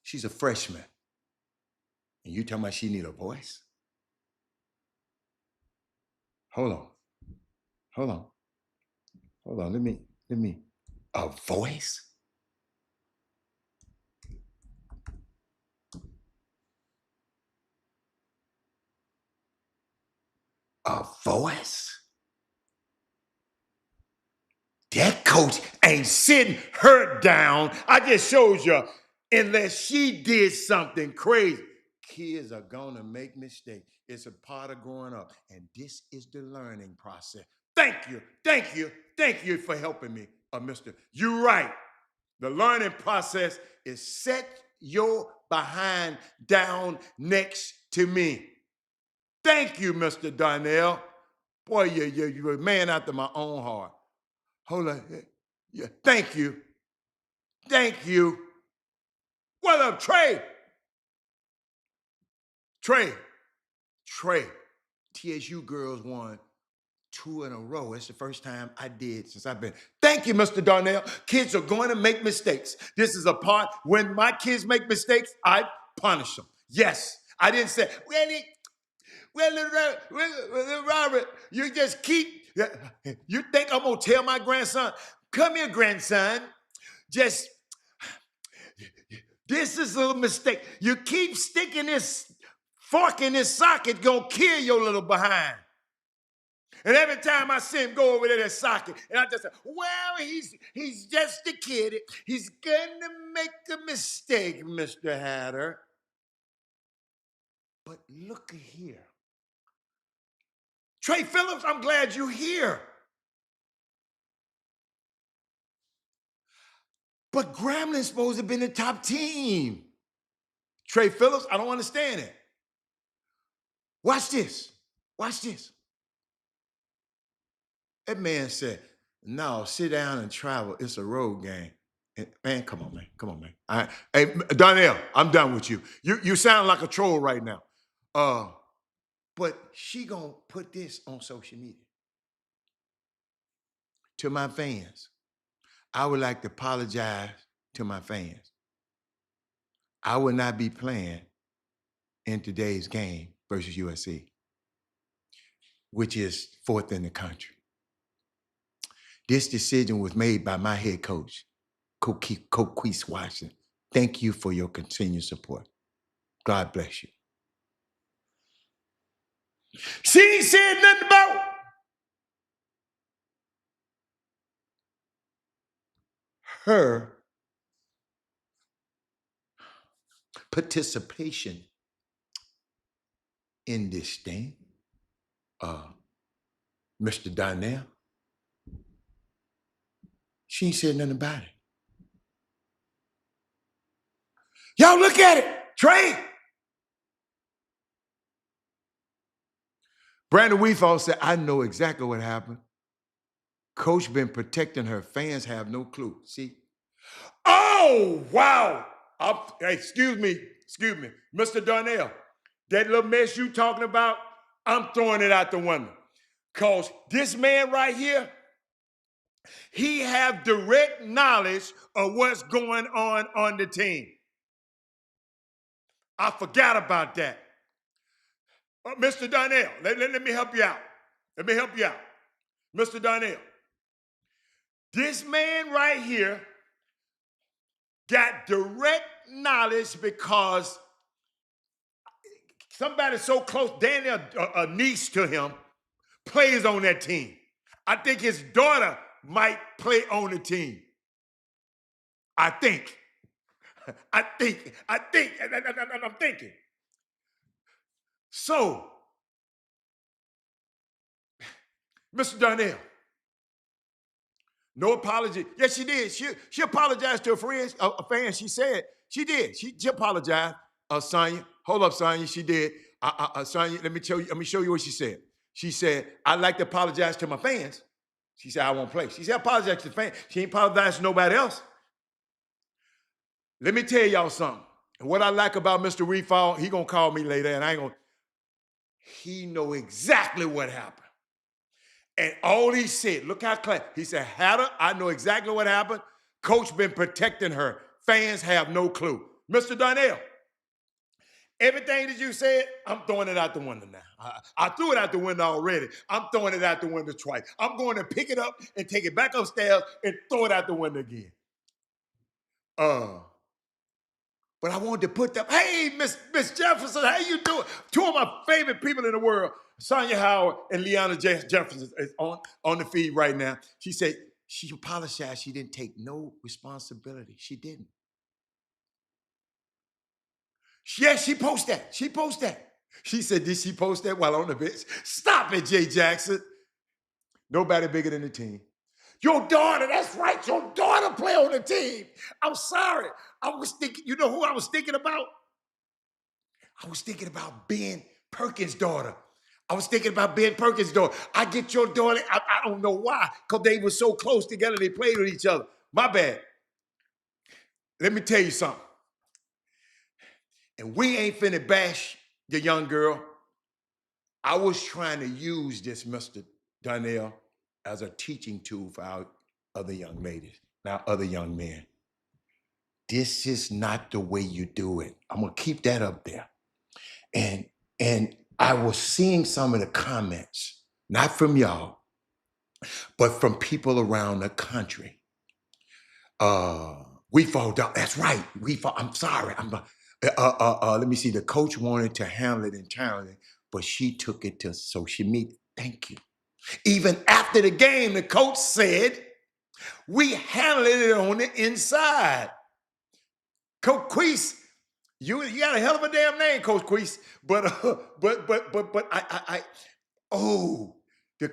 She's a freshman. And you talking about she need a voice? Hold on. Let me, a voice? A voice? That coach ain't sitting her down. I just showed you, unless she did something crazy. Kids are gonna make mistakes. It's a part of growing up. And this is the learning process. Thank you for helping me, Mr. You're right. The learning process is set your behind down next to me. Thank you, Mr. Darnell. Boy, you're a man after my own heart. Hold on. Yeah, thank you. Thank you. What up, Trey? Trey. TSU girls won 2 in a row. It's the first time I did since I've been. Thank you, Mr. Darnell. Kids are going to make mistakes. This is a part, when my kids make mistakes, I punish them. Yes, I didn't say, Robert, you just keep, you think I'm going to tell my grandson, come here, grandson, just, this is a mistake. You keep sticking this fork in this socket, gonna kill your little behind. And every time I see him go over to that socket, and I just say, well, he's just a kid. He's gonna make a mistake, Mr. Hatter. But look here. Trey Phillips, I'm glad you're here. But Gramblin's supposed to have been the top team. Trey Phillips, I don't understand it. Watch this. Watch this. That man said, no, sit down and travel. It's a road game. And, man, come on, man. Come on, man. All right. Hey, Donnell, I'm done with you. You sound like a troll right now. But she gonna put this on social media. To my fans, I would like to apologize to my fans. I will not be playing in today's game versus USC, which is 4th in the country. This decision was made by my head coach, Coquise Washington. Thank you for your continued support. God bless you. She ain't said nothing about her participation in this thing, Mr. Darnell. She ain't said nothing about it. Y'all look at it, Trey. Brandon Weefall said, I know exactly what happened. Coach been protecting her. Fans have no clue. See? Oh, wow. Hey, excuse me. Mr. Darnell, that little mess you talking about, I'm throwing it out the window. Because this man right here, he have direct knowledge of what's going on the team. I forgot about that. Mr. Darnell, let me help you out. Mr. Darnell, this man right here got direct knowledge because somebody so close, Daniel, a niece to him, plays on that team. I think his daughter might play on the team. I think. And I'm thinking. So, Mr. Darnell, no apology. Yes, she did. She apologized to a fan. She said she did. She apologized. Sonya, hold up, Sonya. She did. Sonya, let me show you what she said. She said, I'd like to apologize to my fans. She said, I won't play. She said, apologize to the fans. She ain't apologized to nobody else. Let me tell y'all something. What I like about Mr. Refall, he gonna call me later, and I ain't gonna. He know exactly what happened. And all he said, look how clear. He said, Hatter, I know exactly what happened. Coach been protecting her. Fans have no clue. Mr. Darnell, everything that you said, I'm throwing it out the window now. I threw it out the window already. I'm throwing it out the window twice. I'm going to pick it up and take it back upstairs and throw it out the window again. But I wanted to put them, hey, Miss Jefferson, how you doing? 2 of my favorite people in the world, Sonya Howard and Leanna Jefferson, is on the feed right now. She said she apologized. She didn't take no responsibility. She didn't. Yes, she posted that. She said, did she post that while on the bench? Stop it, Jay Jackson. Nobody bigger than the team. Your daughter, that's right, your daughter play on the team. I'm sorry. I was thinking, you know who I was thinking about? I was thinking about Ben Perkins' daughter. I was thinking about Ben Perkins' daughter. I get your daughter, I don't know why, because they were so close together, they played with each other. My bad. Let me tell you something. And we ain't finna bash the young girl. I was trying to use this, Mr. Donnell, as a teaching tool for our other young ladies, now other young men. This is not the way you do it. I'm gonna keep that up there. And I was seeing some of the comments, not from y'all, but from people around the country. We fall down. That's right. We fall. I'm sorry. Let me see. The coach wanted to handle it internally, but she took it to social media. Thank you. Even after the game, the coach said, we handled it on the inside. Coach Queese, you got a hell of a damn name, Coach Queese. But the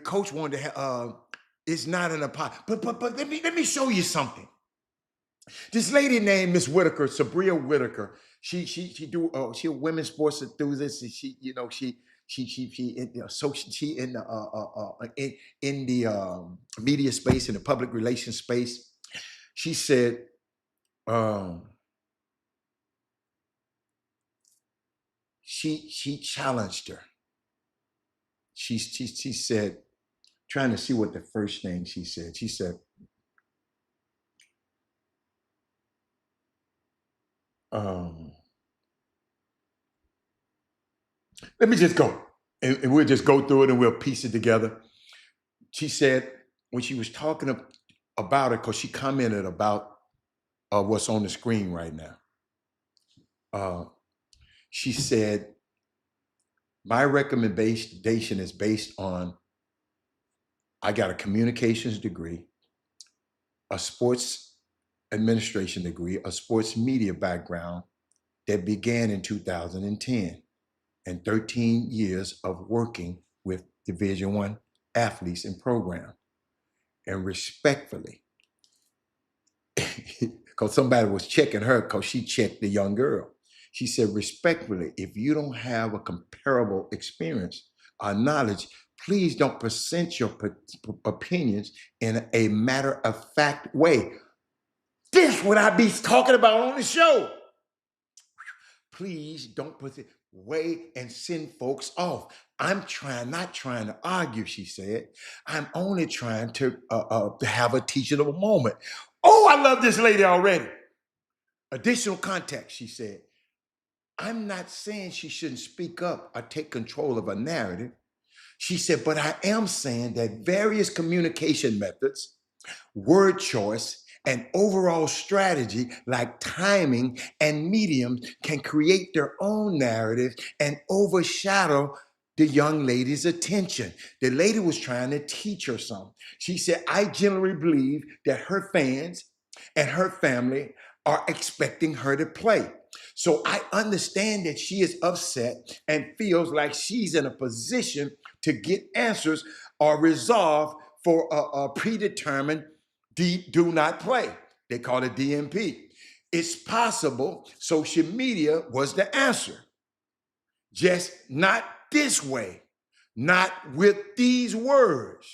coach wanted to have, it's not an apology. But let me show you something. This lady named Miss Whitaker, Sabria Whitaker, she a women's sports enthusiast. She in the media space, in the public relations space. She said, she challenged her. She said, trying to see what the first thing she said. She said, let me just go. And we'll just go through it and we'll piece it together. She said, when she was talking about it, because she commented about what's on the screen right now. She said, my recommendation is based on, I got a communications degree, a sports administration degree, a sports media background that began in 2010, and 13 years of working with Division I athletes and programs. And respectfully, because somebody was checking her because she checked the young girl. She said, respectfully, if you don't have a comparable experience or knowledge, please don't present your opinions in a matter-of-fact way. This what I be talking about on the show. Please don't put it way and send folks off. I'm not trying to argue, she said. I'm only trying to have a teachable moment. Oh, I love this lady already. Additional context, she said. I'm not saying she shouldn't speak up or take control of a narrative. She said, but I am saying that various communication methods, word choice, and overall strategy like timing and medium can create their own narrative and overshadow the young lady's attention. The lady was trying to teach her something. She said, I generally believe that her fans and her family are expecting her to play. So I understand that she is upset and feels like she's in a position to get answers or resolve for a predetermined do not play. They call it DNP. It's possible social media was the answer. Just not this way, not with these words.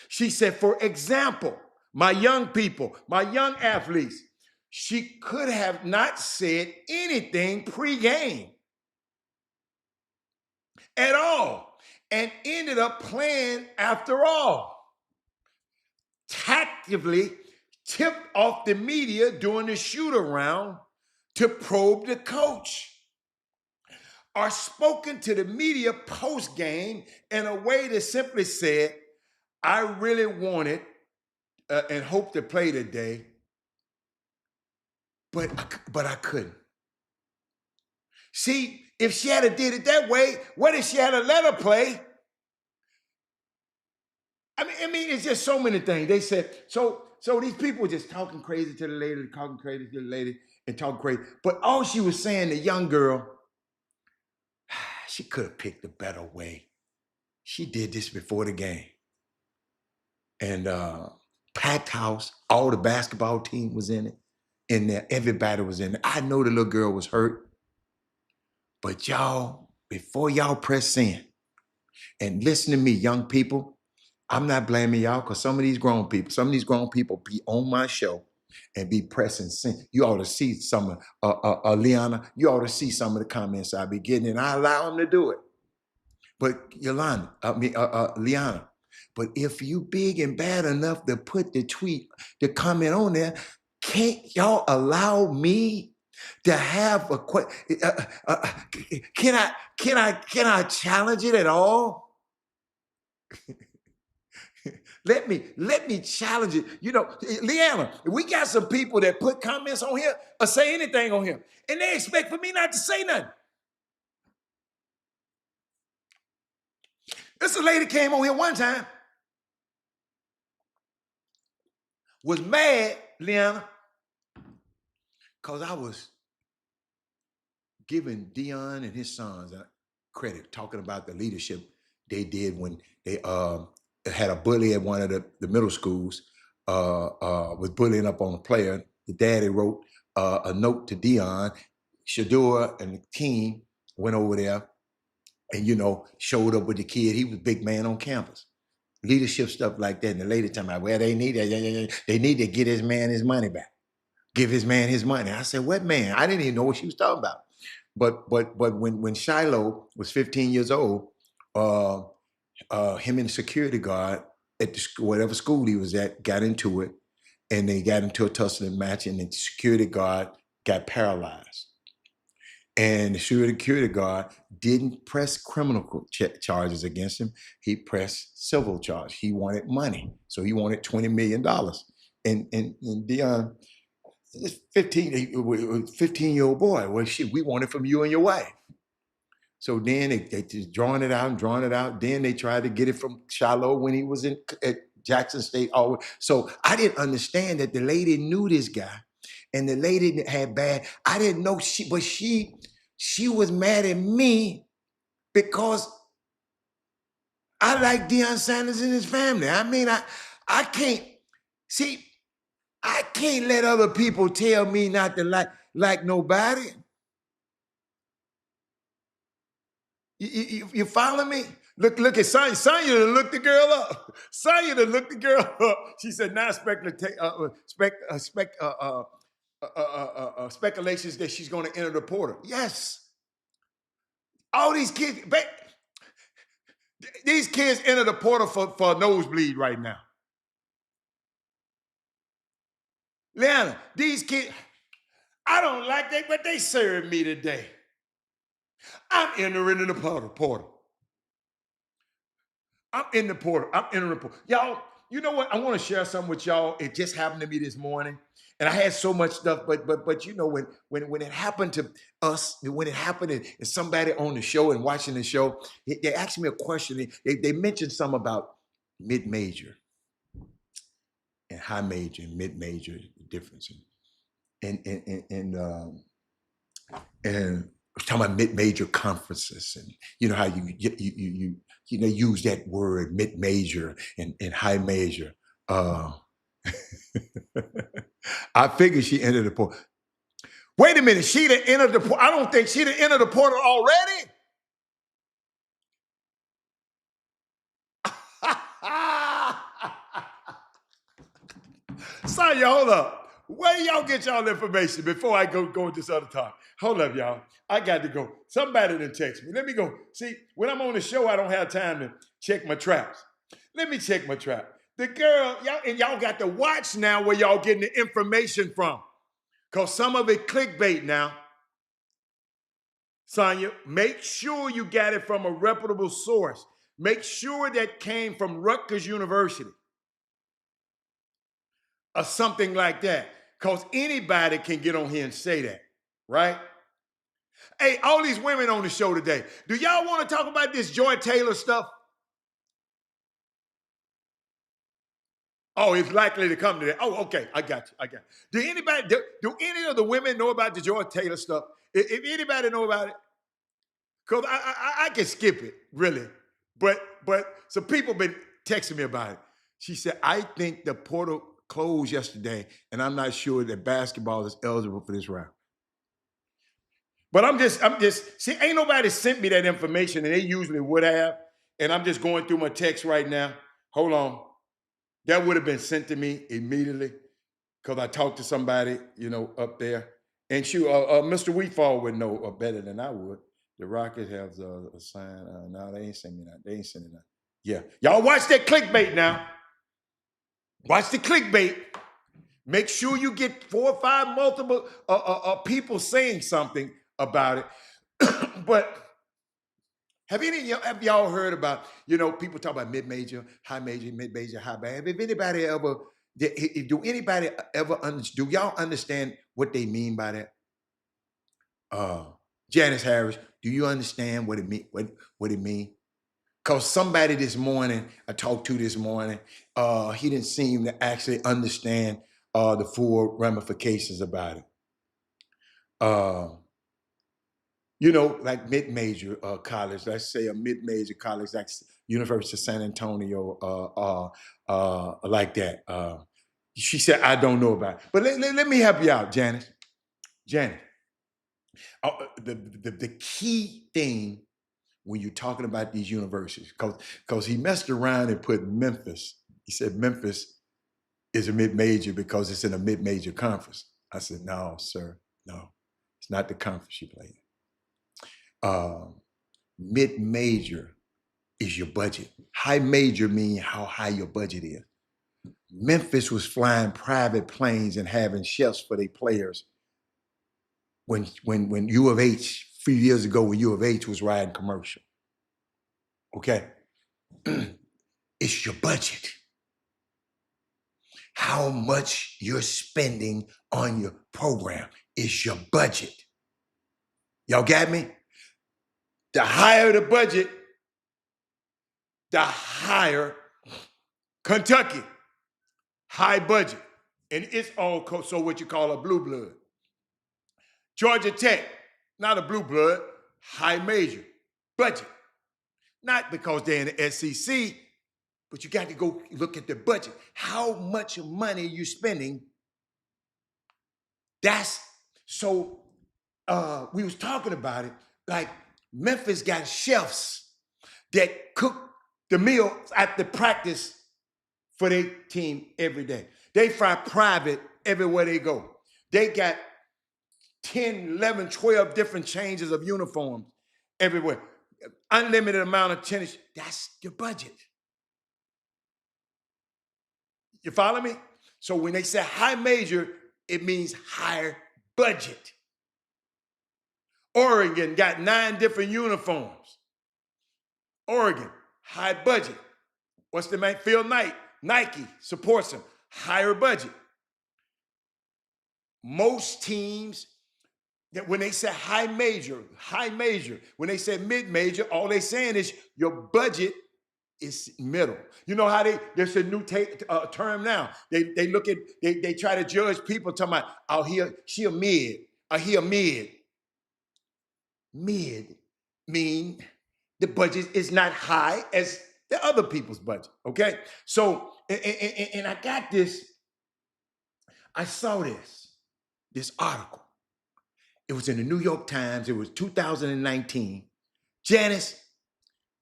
She said, for example, my young people, my young athletes, she could have not said anything pre-game at all and ended up playing after all. Tactically tipped off the media during the shoot around to probe the coach, or spoken to the media post game in a way that simply said, I really wanted and hoped to play today, but I couldn't. See, if she had did it that way, what if she had let her play? I mean, it's just so many things. They said, so these people were just talking crazy to the lady, talking crazy to the lady, and talking crazy. But all she was saying, the young girl, she could have picked a better way. She did this before the game. and packed house. All the basketball team was in it. In there, everybody was in there. I know the little girl was hurt, but y'all, before y'all press send, and listen to me, young people, I'm not blaming y'all because some of these grown people be on my show and be pressing send. You ought to see some of Liana. You ought to see some of the comments I be getting, and I allow them to do it. But Liana, but if you big and bad enough to put the comment on there, can't y'all allow me to have a can I challenge it at all? Let me challenge it. You know, Leanna, we got some people that put comments on here or say anything on here, and they expect for me not to say nothing. This lady came on here one time, was mad, Leanna, because I was giving Dion and his sons credit, talking about the leadership they did when they had a bully at one of the middle schools, was bullying up on a player. The daddy wrote a note to Dion. Shador and the team went over there and, you know, showed up with the kid. He was a big man on campus. Leadership stuff like that. And the lady talking about, well, they need to get his man his money back. Give his man his money. I said, what man? I didn't even know what she was talking about. But when Shiloh was 15 years old, him and the security guard at the school, whatever school he was at, got into it, and they got into a tussling match, and the security guard got paralyzed. And the security guard didn't press criminal charges against him. He pressed civil charge. He wanted money. So he wanted $20 million. And Dion, this 15-year-old boy, well, shit, we want it from you and your wife. So then they just drawing it out. Then they tried to get it from Shiloh when he was at Jackson State. So I didn't understand that the lady knew this guy, and the lady had bad. I didn't know she was mad at me because I like Deion Sanders and his family. I mean, I can't see. I can't let other people tell me not to like nobody. You follow me? Look at Sonya. Sonya to look the girl up. Sonya to look the girl up. She said, now speculations that she's going to enter the portal. Yes. All these kids enter the portal for a nosebleed right now. Leanna, these kids, I don't like that, but they served me today. I'm entering the portal. I'm in the portal. I'm entering the portal. Y'all, you know what? I want to share something with y'all. It just happened to me this morning. And I had so much stuff, but you know, when it happened to us, when it happened to somebody on the show and watching the show, they asked me a question. They mentioned something about mid-major and high major and mid-major difference. And talking about mid-major conferences, and you know how you use that word mid-major and high major. I figured she entered the portal. Wait a minute, she'd have entered the portal. I don't think she'd have entered the portal already. Sonya, hold up. Where do y'all get y'all information before I go with this other talk? Hold up, y'all. I got to go. Somebody done text me. Let me go. See, when I'm on the show, I don't have time to check my traps. Let me check my trap. The girl, y'all got to watch now where y'all getting the information from. Because some of it clickbait now. Sonya, make sure you got it from a reputable source. Make sure that came from Rutgers University or something like that. Because anybody can get on here and say that, right? Hey, all these women on the show today, do y'all want to talk about this Joy Taylor stuff? Oh, it's likely to come to that. Oh, okay, I got you. Do any of the women know about the Joy Taylor stuff? If anybody know about it, because I can skip it, really. But some people been texting me about it. She said, I think the portal closed yesterday, and I'm not sure that basketball is eligible for this round. But I'm just, see, ain't nobody sent me that information, and they usually would have. And I'm just going through my text right now. Hold on. That would have been sent to me immediately because I talked to somebody, up there. And Mr. Wheatfall would know better than I would. The Rockets have a sign. No, they ain't sending me that. They ain't sending that. Yeah. Y'all watch that clickbait now. Watch the clickbait. Make sure you get 4 or 5 multiple people saying something about it. But have y'all heard about, people talk about mid-major, high major, mid-major, high major. Have anybody ever, do y'all understand what they mean by that? Janice Harris, do you understand what it mean? What it mean? Because somebody this morning, I talked to this morning, he didn't seem to actually understand the full ramifications about it. Like mid-major college, let's say a mid-major college like University of San Antonio, like that. She said, I don't know about it. But let me help you out, Janice. Janet, the key thing when you're talking about these universities, because he messed around and put Memphis. He said Memphis is a mid-major because it's in a mid-major conference. I said, no, sir, no. It's not the conference you play in. Mid-major is your budget. High major means how high your budget is. Memphis was flying private planes and having chefs for their players when U of H, a few years ago, when U of H was riding commercial. Okay? It's your budget. How much you're spending on your program is your budget. Y'all got me? The higher the budget, the higher Kentucky. High budget. And it's all so what you call a blue blood. Georgia Tech, not a blue blood, high major. Budget. Not because they're in the SEC, but you got to go look at the budget. How much money you spending? So we was talking about it, like Memphis got chefs that cook the meals at the practice for their team every day. They fly private everywhere they go. They got 10, 11, 12 different changes of uniforms everywhere. Unlimited amount of tennis. That's your budget. You follow me? So when they say high major, it means higher budget. Oregon got 9 different uniforms. Oregon, high budget. What's the name? Phil Knight, Nike supports them. Higher budget. Most teams, that when they say high major, when they say mid-major, all they're saying is your budget is middle. You know how there's a new term now. They look at, they try to judge people talking about, oh, she a mid, or he a mid. Mid mean the budget is not high as the other people's budget, okay? So, and I got this, I saw this article. It was in the New York Times. It was 2019. Janice,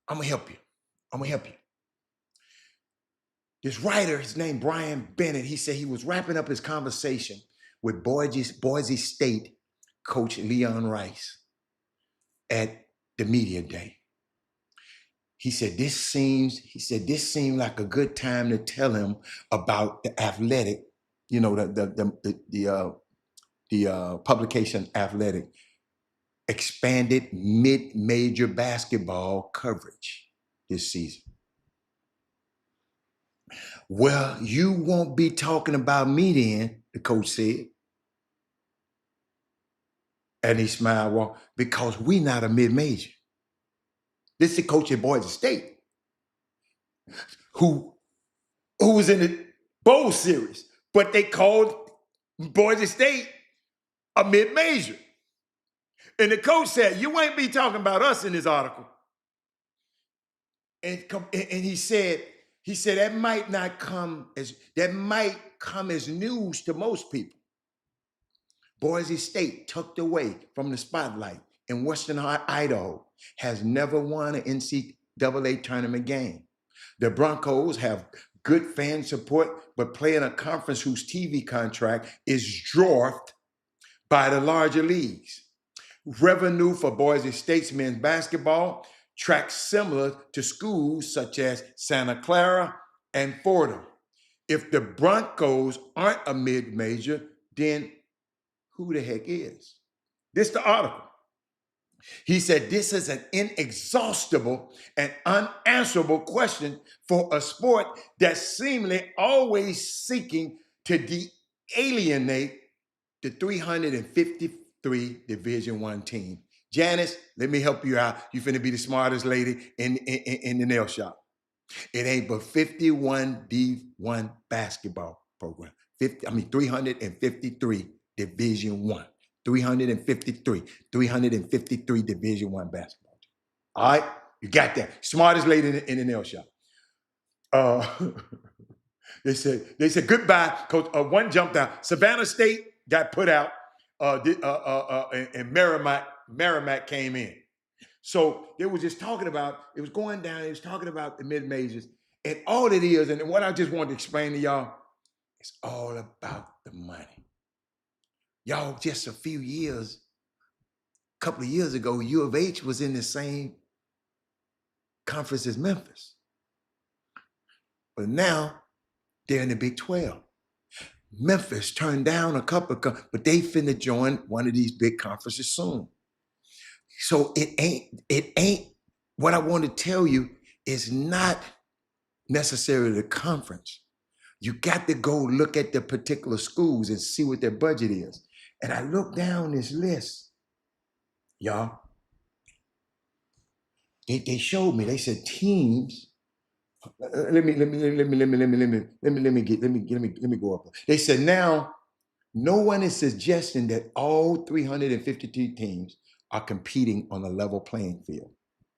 I'm gonna help you. This writer, his name Brian Bennett, he said he was wrapping up his conversation with Boise State coach Leon Rice at the media day. He said this seemed like a good time to tell him about the athletic, the publication Athletic expanded mid-major basketball coverage this season. Well, you won't be talking about me then, the coach said. And he smiled, well, because we not a mid-major. This is the coach at Boise State, who was in the bowl series, but they called Boise State a mid-major. And the coach said, you ain't be talking about us in this article. And he said, He said that might come as news to most people. Boise State, tucked away from the spotlight in Western Idaho, has never won an NCAA tournament game. The Broncos have good fan support, but play in a conference whose TV contract is dwarfed by the larger leagues. Revenue for Boise State's men's basketball tracks similar to schools such as Santa Clara and Fordham. If the Broncos aren't a mid-major, then who the heck is? This is the article. He said this is an inexhaustible and unanswerable question for a sport that's seemingly always seeking to alienate the 353 Division I team. Janice, let me help you out. You finna be the smartest lady in the nail shop. It ain't but 51 D1 basketball program. 353 Division I. 353 Division I basketball. All right, you got that. Smartest lady in the nail shop. They said goodbye, coach. One jumped out. Savannah State got put out, and Merrimack came in. So they were just talking about, it was going down, it was talking about the mid-majors, and all it is, and what I just wanted to explain to y'all, it's all about the money. Y'all, just a couple of years ago, U of H was in the same conference as Memphis. But now, they're in the Big 12. Memphis turned down a couple of, but they finna join one of these big conferences soon. So it ain't, what I want to tell you is not necessarily the conference. You got to go look at the particular schools and see what their budget is. And I looked down this list, y'all. They showed me, they said teams. Let me go up. They said now, no one is suggesting that all 352 teams are competing on a level playing field.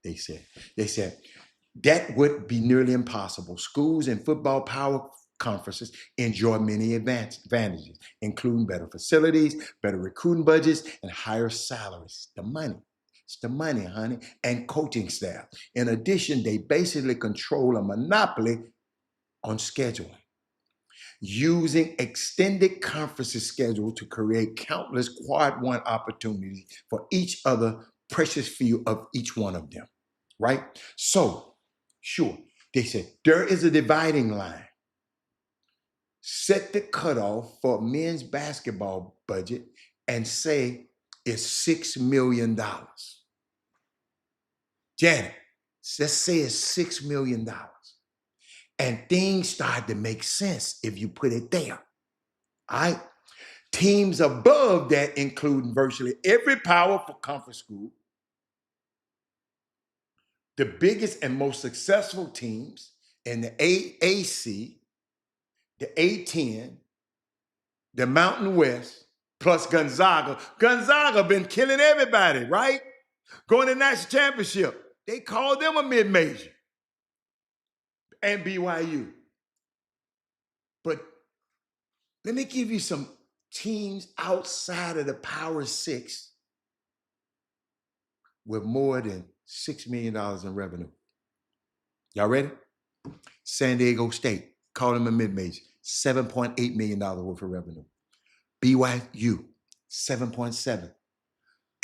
They said that would be nearly impossible. Schools and football power conferences enjoy many advantages, including better facilities, better recruiting budgets, and higher salaries. The money. It's the money, honey, and coaching staff. In addition, they basically control a monopoly on scheduling, using extended conferences schedule to create countless quad one opportunities for each other, precious few of each one of them, right? So, sure, they said there is a dividing line. Set the cutoff for men's basketball budget and say it's $6 million. Janet, let's say it's $6 million. And things start to make sense if you put it there. All right? Teams above that, including virtually every powerful conference school, the biggest and most successful teams in the AAC, the A10, the Mountain West, plus Gonzaga. Gonzaga been killing everybody, right? Going to national championship. They call them a mid-major. And BYU. But let me give you some teams outside of the Power Six with more than $6 million in revenue. Y'all ready? San Diego State, call them a mid-major, $7.8 million worth of revenue. BYU, 7.7.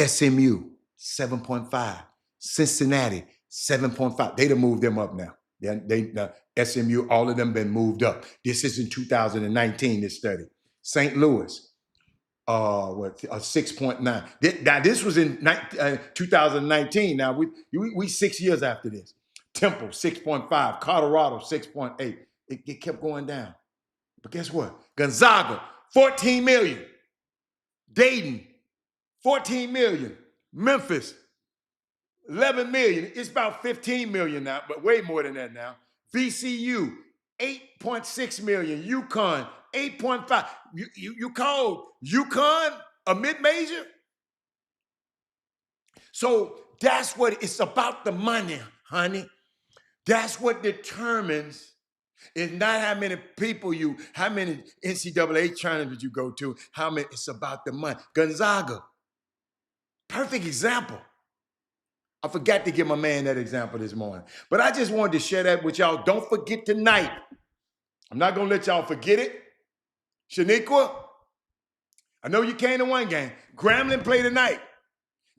SMU, 7.5. Cincinnati, 7.5. They'd have moved them up now. SMU, all of them been moved up. This is in 2019, this study. St. Louis, 6.9. Now, this was in 2019. Now, we 6 years after this. Temple, 6.5. Colorado, 6.8. It kept going down. But guess what? Gonzaga, 14 million. Dayton, 14 million. Memphis, 11 million. It's about 15 million now, but way more than that now. VCU, 8.6 million. UConn, 8.5. You called UConn a mid-major? So that's what it's about, the money, honey. That's what determines It's not how many people how many NCAA tournaments you go to, how many, it's about the money. Gonzaga, perfect example. I forgot to give my man that example this morning. But I just wanted to share that with y'all. Don't forget tonight. I'm not going to let y'all forget it. Shaniqua, I know you came to one game. Grambling play tonight.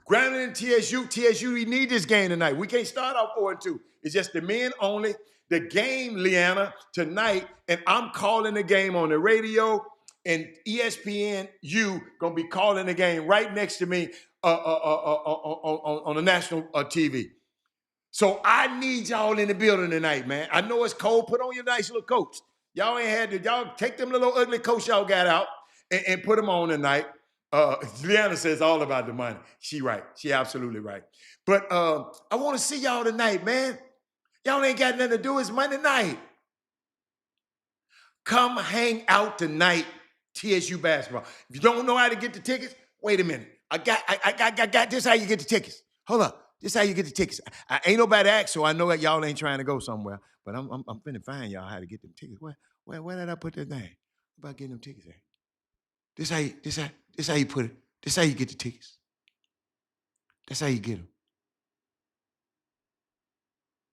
Grambling and TSU. TSU, we need this game tonight. We can't start off 4-2. It's just the men only. The game, Leanna, tonight, and I'm calling the game on the radio, and ESPN, going to be calling the game right next to me on the national TV. So I need y'all in the building tonight, man. I know it's cold. Put on your nice little coats. Y'all ain't had to, y'all take them little ugly coats y'all got out and put them on tonight. Leanna says all about the money. She right. She absolutely right. But I want to see y'all tonight, man. Y'all ain't got nothing to do. It's Monday night. Come hang out tonight, TSU basketball. If you don't know how to get the tickets, wait a minute. I got this how you get the tickets. Hold up. This how you get the tickets. I ain't nobody asked, so I know that y'all ain't trying to go somewhere. But I'm finna find y'all how to get them tickets. Where did I put that thing? What about getting them tickets at? This how you put it. This how you get the tickets. That's how you get them.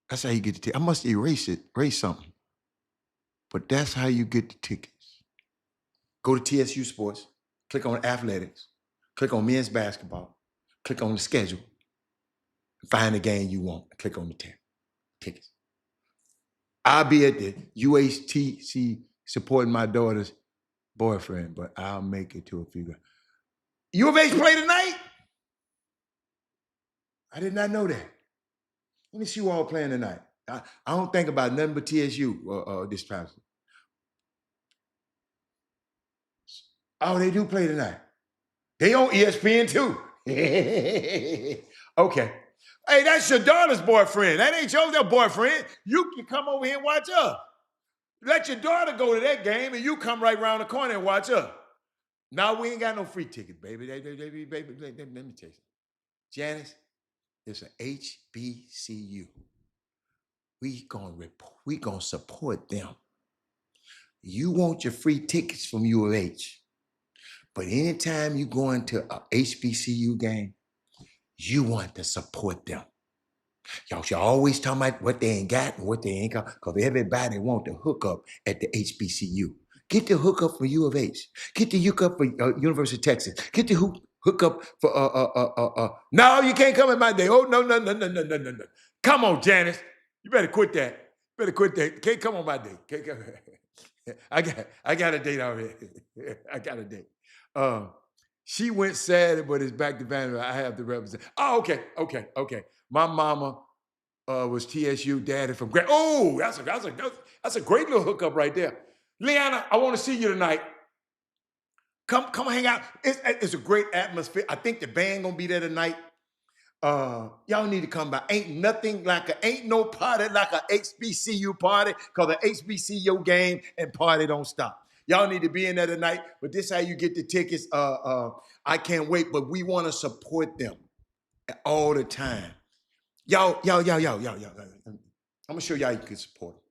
That's how you get the tickets. I must erase something. But that's how you get the tickets. Go to TSU Sports, click on athletics, click on men's basketball, click on the schedule, find the game you want, click on the tickets. I'll be at the UHTC supporting my daughter's boyfriend, but I'll make it to a few. U of H play tonight? I did not know that. Let me see who all playing tonight. I don't think about nothing but TSU this past. Oh, they do play tonight. They on ESPN too. Okay. Hey, that's your daughter's boyfriend. That ain't your boyfriend. You can come over here and watch her. Let your daughter go to that game and you come right around the corner and watch her. Now we ain't got no free tickets, baby. Baby, let me tell you something. Janice, it's an HBCU. We gonna support them. You want your free tickets from U of H. But anytime you go into a HBCU game, you want to support them. Y'all should always talk about what they ain't got and what they ain't got, because everybody want the hookup at the HBCU. Get the hookup for U of H. Get the hookup for University of Texas. Get the hookup for No, you can't come in my day. Oh, no. Come on, Janice. You better quit that. You better quit that. Can't come on my day. Can't come. I got a date already. I got a date. She went Saturday, but it's back to Vanderbilt. I have to represent. Oh, okay. My mama was TSU daddy from Grand. Oh, that's a great little hookup right there. Leanna, I want to see you tonight. Come hang out. It's a great atmosphere. I think the band gonna be there tonight. Y'all need to come by. Ain't no party like a HBCU party, because the HBCU game and party don't stop. Y'all need to be in there tonight, but this is how you get the tickets. I can't wait, but we want to support them all the time. Y'all. I'm gonna show y'all you can support them.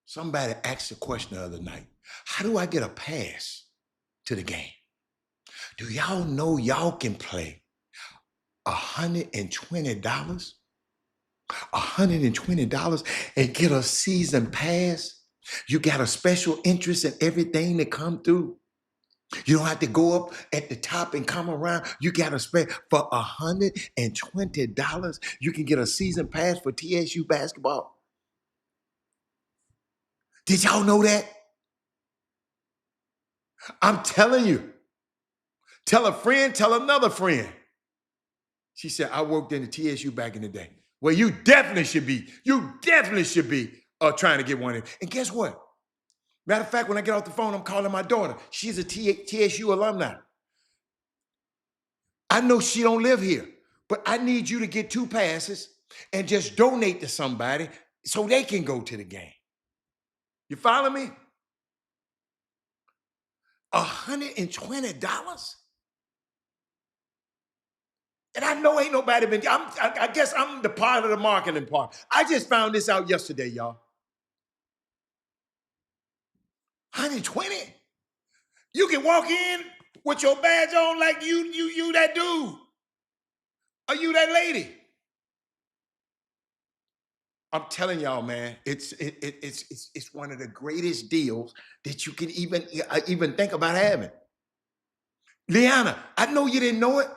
Somebody asked a question the other night. How do I get a pass to the game? Do y'all know y'all can play $120? $120 and get a season pass? You got a special interest in everything that come through. You don't have to go up at the top and come around. You got to spend for $120. You can get a season pass for TSU basketball. Did y'all know that? I'm telling you. Tell a friend, tell another friend. She said, I worked in the TSU back in the day. Well, you definitely should be. Trying to get one in. And guess what? Matter of fact, when I get off the phone, I'm calling my daughter. She's a TSU alumni. I know she don't live here, but I need you to get 2 passes and just donate to somebody so they can go to the game. You follow me? $120? And I know ain't nobody been, I guess I'm the part of the marketing part. I just found this out yesterday, y'all. 120? You can walk in with your badge on like you that dude. Or you that lady. I'm telling y'all, man, it's one of the greatest deals that you can even think about having. Liana, I know you didn't know it.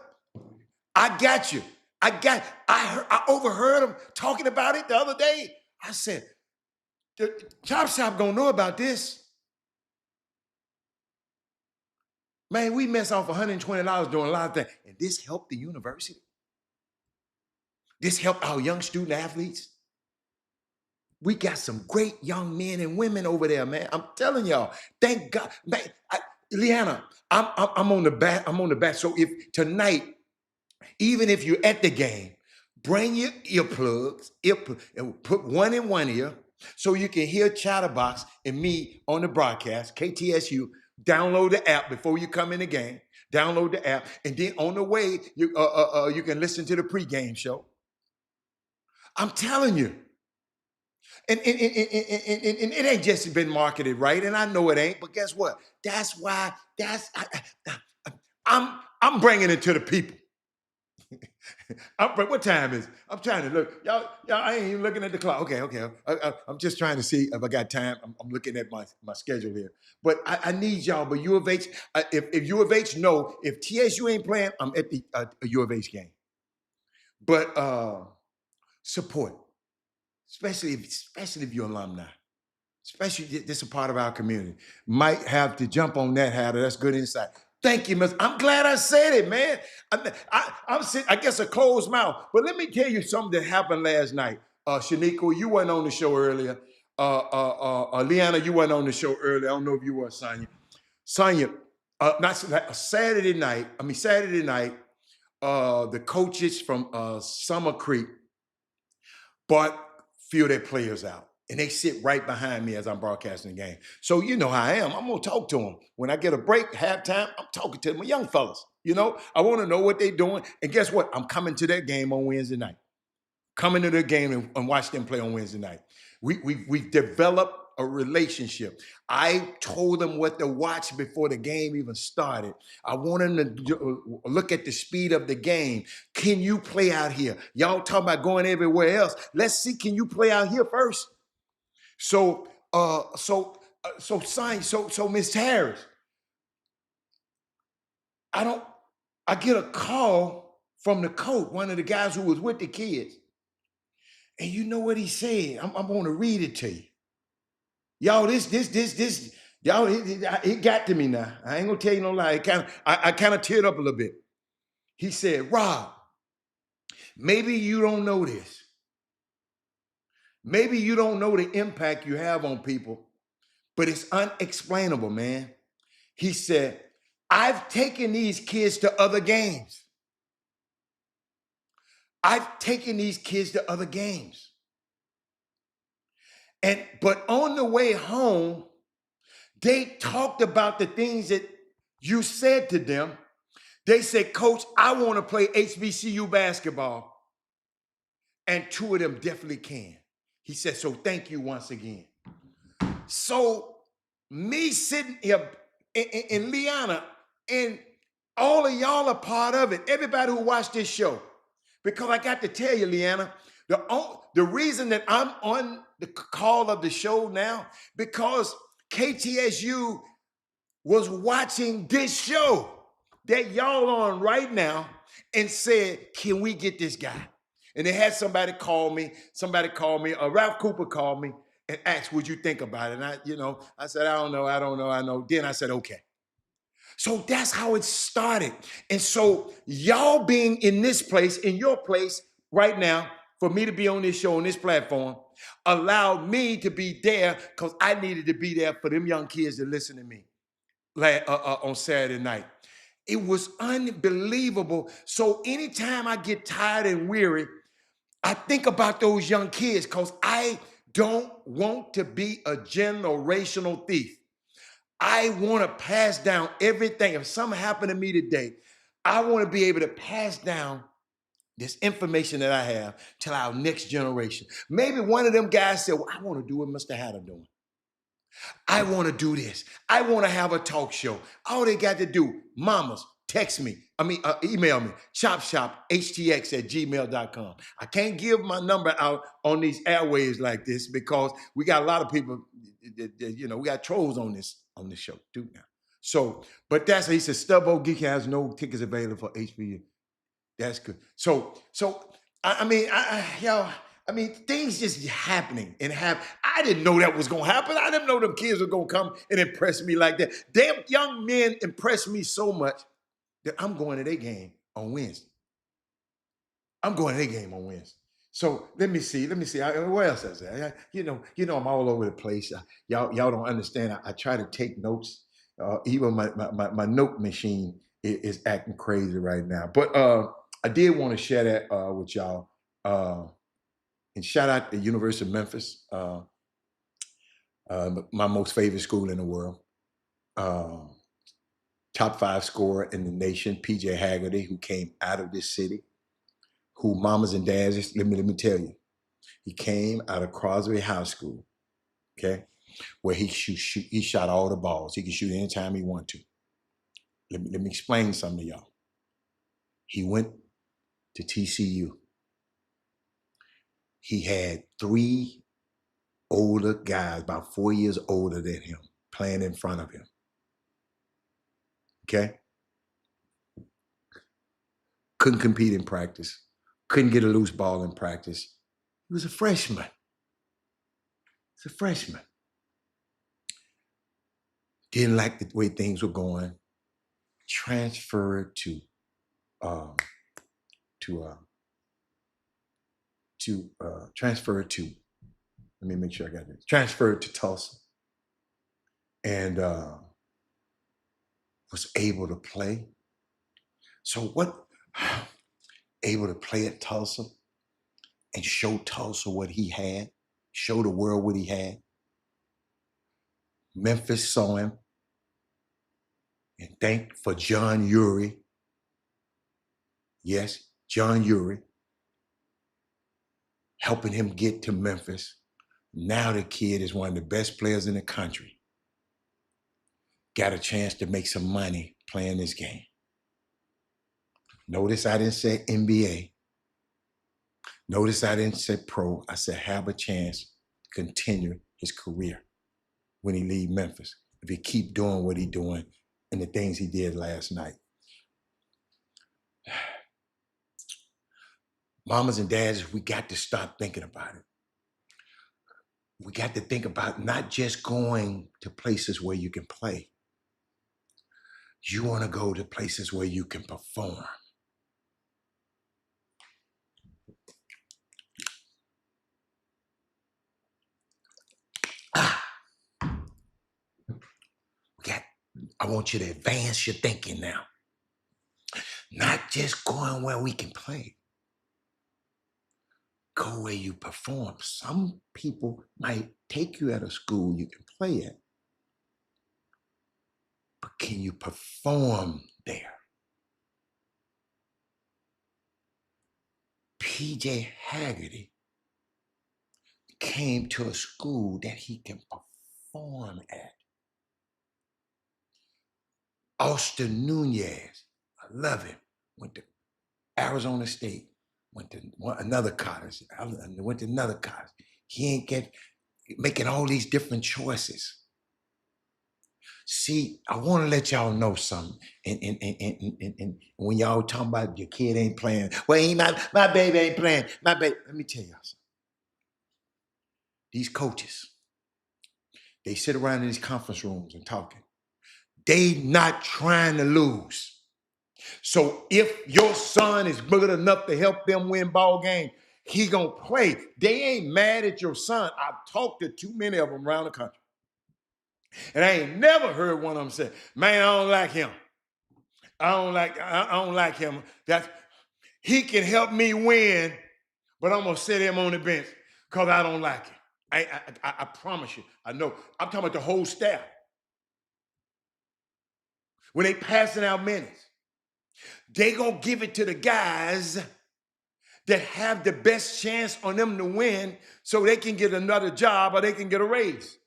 I got you. I overheard them talking about it the other day. I said, the Chop Shop gonna know about this. Man, we mess off $120 doing a lot of things. And this helped the university. This helped our young student athletes. We got some great young men and women over there, man. I'm telling y'all, thank God. Man, Liana, I'm on the back. I'm on the back. So if tonight, even if you're at the game, bring your earplugs, and put one in one ear so you can hear Chatterbox and me on the broadcast, KTSU. Download the app before you come in the game. Download the app, and then on the way, you can listen to the pregame show. I'm telling you. And it ain't just been marketed right, and I know it ain't, but guess what? That's why, I'm bringing it to the people. What time is it? I'm trying to look. Y'all, I ain't even looking at the clock. Okay. I'm just trying to see if I got time. I'm looking at my schedule here. But I need y'all. But U of H, if U of H know, if TSU ain't playing, I'm at the U of H game. But support, especially if you're alumni. Especially this is a part of our community. Might have to jump on that, Hatter. That's good insight. Thank you, Miss. I'm glad I said it, man. I'm sitting, I guess, a closed mouth. But let me tell you something that happened last night. Shaniqua, you weren't on the show earlier. Leanna, you weren't on the show earlier. I don't know if you were, Sonya. Sonya, Saturday night, the coaches from Summer Creek bought a few of their players out. And they sit right behind me as I'm broadcasting the game. So you know how I am. I'm going to talk to them. When I get a break, halftime, I'm talking to my young fellas. You know, I want to know what they're doing. And guess what? I'm coming to their game on Wednesday night. Coming to their game and watch them play on Wednesday night. We've developed a relationship. I told them what to watch before the game even started. I want them to look at the speed of the game. Can you play out here? Y'all talking about going everywhere else. Let's see, can you play out here first? So Miss Harris, I get a call from the coach, one of the guys who was with the kids. And you know what he said? I'm going to read it to you. Y'all, y'all, it got to me now. I ain't gonna tell you no lie. I kind of teared up a little bit. He said, Rob, maybe you don't know this. Maybe you don't know the impact you have on people, but it's unexplainable, man. He said, I've taken these kids to other games. But on the way home, they talked about the things that you said to them. They said, Coach, I want to play HBCU basketball. And two of them definitely can. He said, so thank you once again. So me sitting here and Liana and all of y'all are part of it. Everybody who watched this show. Because I got to tell you, Liana, the reason that I'm on the call of the show now, because KTSU was watching this show that y'all on right now and said, can we get this guy? And they had somebody call me, Ralph Cooper called me and asked, would you think about it? And I said, I don't know. Then I said, okay. So that's how it started. And so y'all being in this place, in your place right now, for me to be on this show, on this platform, allowed me to be there because I needed to be there for them young kids to listen to me on Saturday night. It was unbelievable. So anytime I get tired and weary, I think about those young kids because I don't want to be a generational thief. I want to pass down everything. If something happened to me today, I want to be able to pass down this information that I have to our next generation. Maybe one of them guys said, well, I want to do what Mr. Hatter doing. I want to do this. I want to have a talk show. All they got to do, mamas, text me. Email me, chopshophtx@gmail.com. I can't give my number out on these airwaves like this because we got a lot of people, we got trolls on this show too now. So, but that's, he said, Stubbo Geek has no tickets available for HBU. That's good. So things just happening and I didn't know that was gonna happen. I didn't know them kids were gonna come and impress me like that. Them young men impressed me so much that I'm going to their game on Wednesday. So let me see. What else is there? I'm all over the place. Y'all don't understand. I try to take notes. Even my note machine is acting crazy right now. But I did want to share that with y'all. And shout out to the University of Memphis, my most favorite school in the world. Top 5 scorer in the nation, PJ Haggerty, who came out of this city, who mamas and dads, let me tell you, he came out of Crosby High School, okay, where he shot all the balls. He could shoot anytime he wanted to. Let me explain something to y'all. He went to TCU. He had 3 older guys, about 4 years older than him, playing in front of him. Okay? Couldn't compete in practice. Couldn't get a loose ball in practice. He was a freshman. He's a freshman. Didn't like the way things were going. Transferred to let me make sure I got this. Transferred to Tulsa and was able to play. So what? Able to play at Tulsa and show Tulsa what he had, show the world what he had. Memphis saw him and thank for John Urey. Yes, John Urey, helping him get to Memphis. Now the kid is one of the best players in the country. Got a chance to make some money playing this game. Notice I didn't say NBA. Notice I didn't say pro. I said have a chance to continue his career when he leave Memphis. If he keep doing what he doing and the things he did last night. Mamas and dads, we got to stop thinking about it. We got to think about not just going to places where you can play. You want to go to places where you can perform. I want you to advance your thinking now. Not just going where we can play. Go where you perform. Some people might take you at a school you can play at. But can you perform there? PJ Haggerty came to a school that he can perform at. Austin Nunez, I love him, went to Arizona State, went to another college, went to another college. He ain't making all these different choices. See, I want to let y'all know something. And when y'all talking about your kid ain't playing, well, my baby ain't playing. My baby, let me tell y'all something. These coaches, they sit around in these conference rooms and talking. They not trying to lose. So if your son is good enough to help them win ball game, he gonna play. They ain't mad at your son. I've talked to too many of them around the country. And I ain't never heard one of them say, man, I don't like him. I don't like him. He can help me win, but I'm gonna sit him on the bench because I don't like him. I promise you, I know. I'm talking about the whole staff. When they passing out minutes, they gonna give it to the guys that have the best chance on them to win so they can get another job or they can get a raise.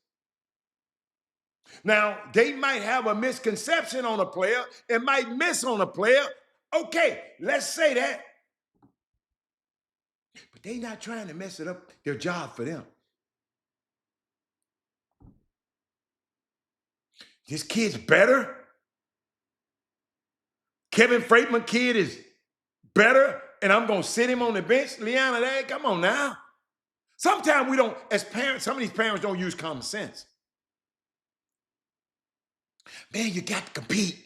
Now, they might have a misconception on a player. It might miss on a player. Okay, let's say that. But they not trying to mess it up their job for them. This kid's better. Kevin Freitman kid is better, and I'm going to sit him on the bench. Leanna, come on now. Sometimes we don't, as parents, some of these parents don't use common sense. Man, you got to compete.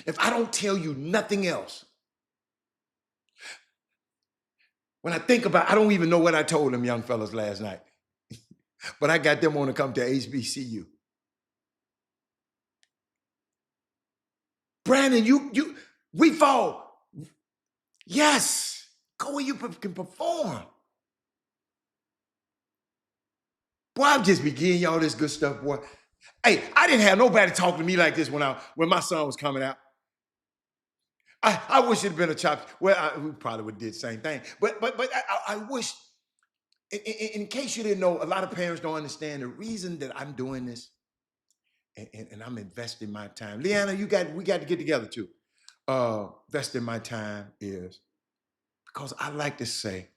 If I don't tell you nothing else, when I think about, I don't even know what I told them young fellas last night, but I got them on to come to HBCU. Brandon, we fall. Yes, go where you can perform. Boy, I'm just beginning y'all this good stuff, boy. Hey, I didn't have nobody talk to me like this when my son was coming out. I wish it'd been a chop. Well, we probably would have did the same thing. But I wish, in case you didn't know, a lot of parents don't understand the reason that I'm doing this and I'm investing my time. Leanna, we got to get together too. Investing my time is because I like to say,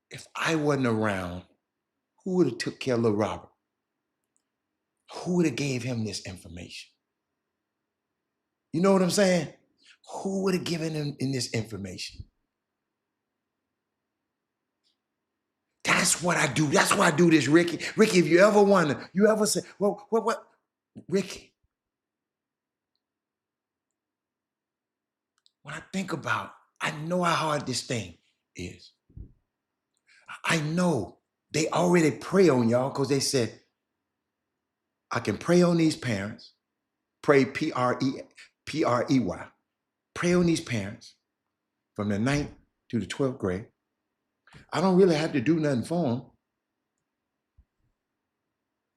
if I wasn't around, who would have took care of little Robert? Who would have gave him this information? You know what I'm saying? Who would have given him this information? That's what I do. That's why I do this, Ricky. Ricky, if you ever wonder, you ever say, well, what? Ricky, when I think about, I know how hard this thing is. I know they already pray on y'all because they said, I can pray on these parents, pray P-R-E-Y, pray on these parents from the 9th to the 12th grade. I don't really have to do nothing for them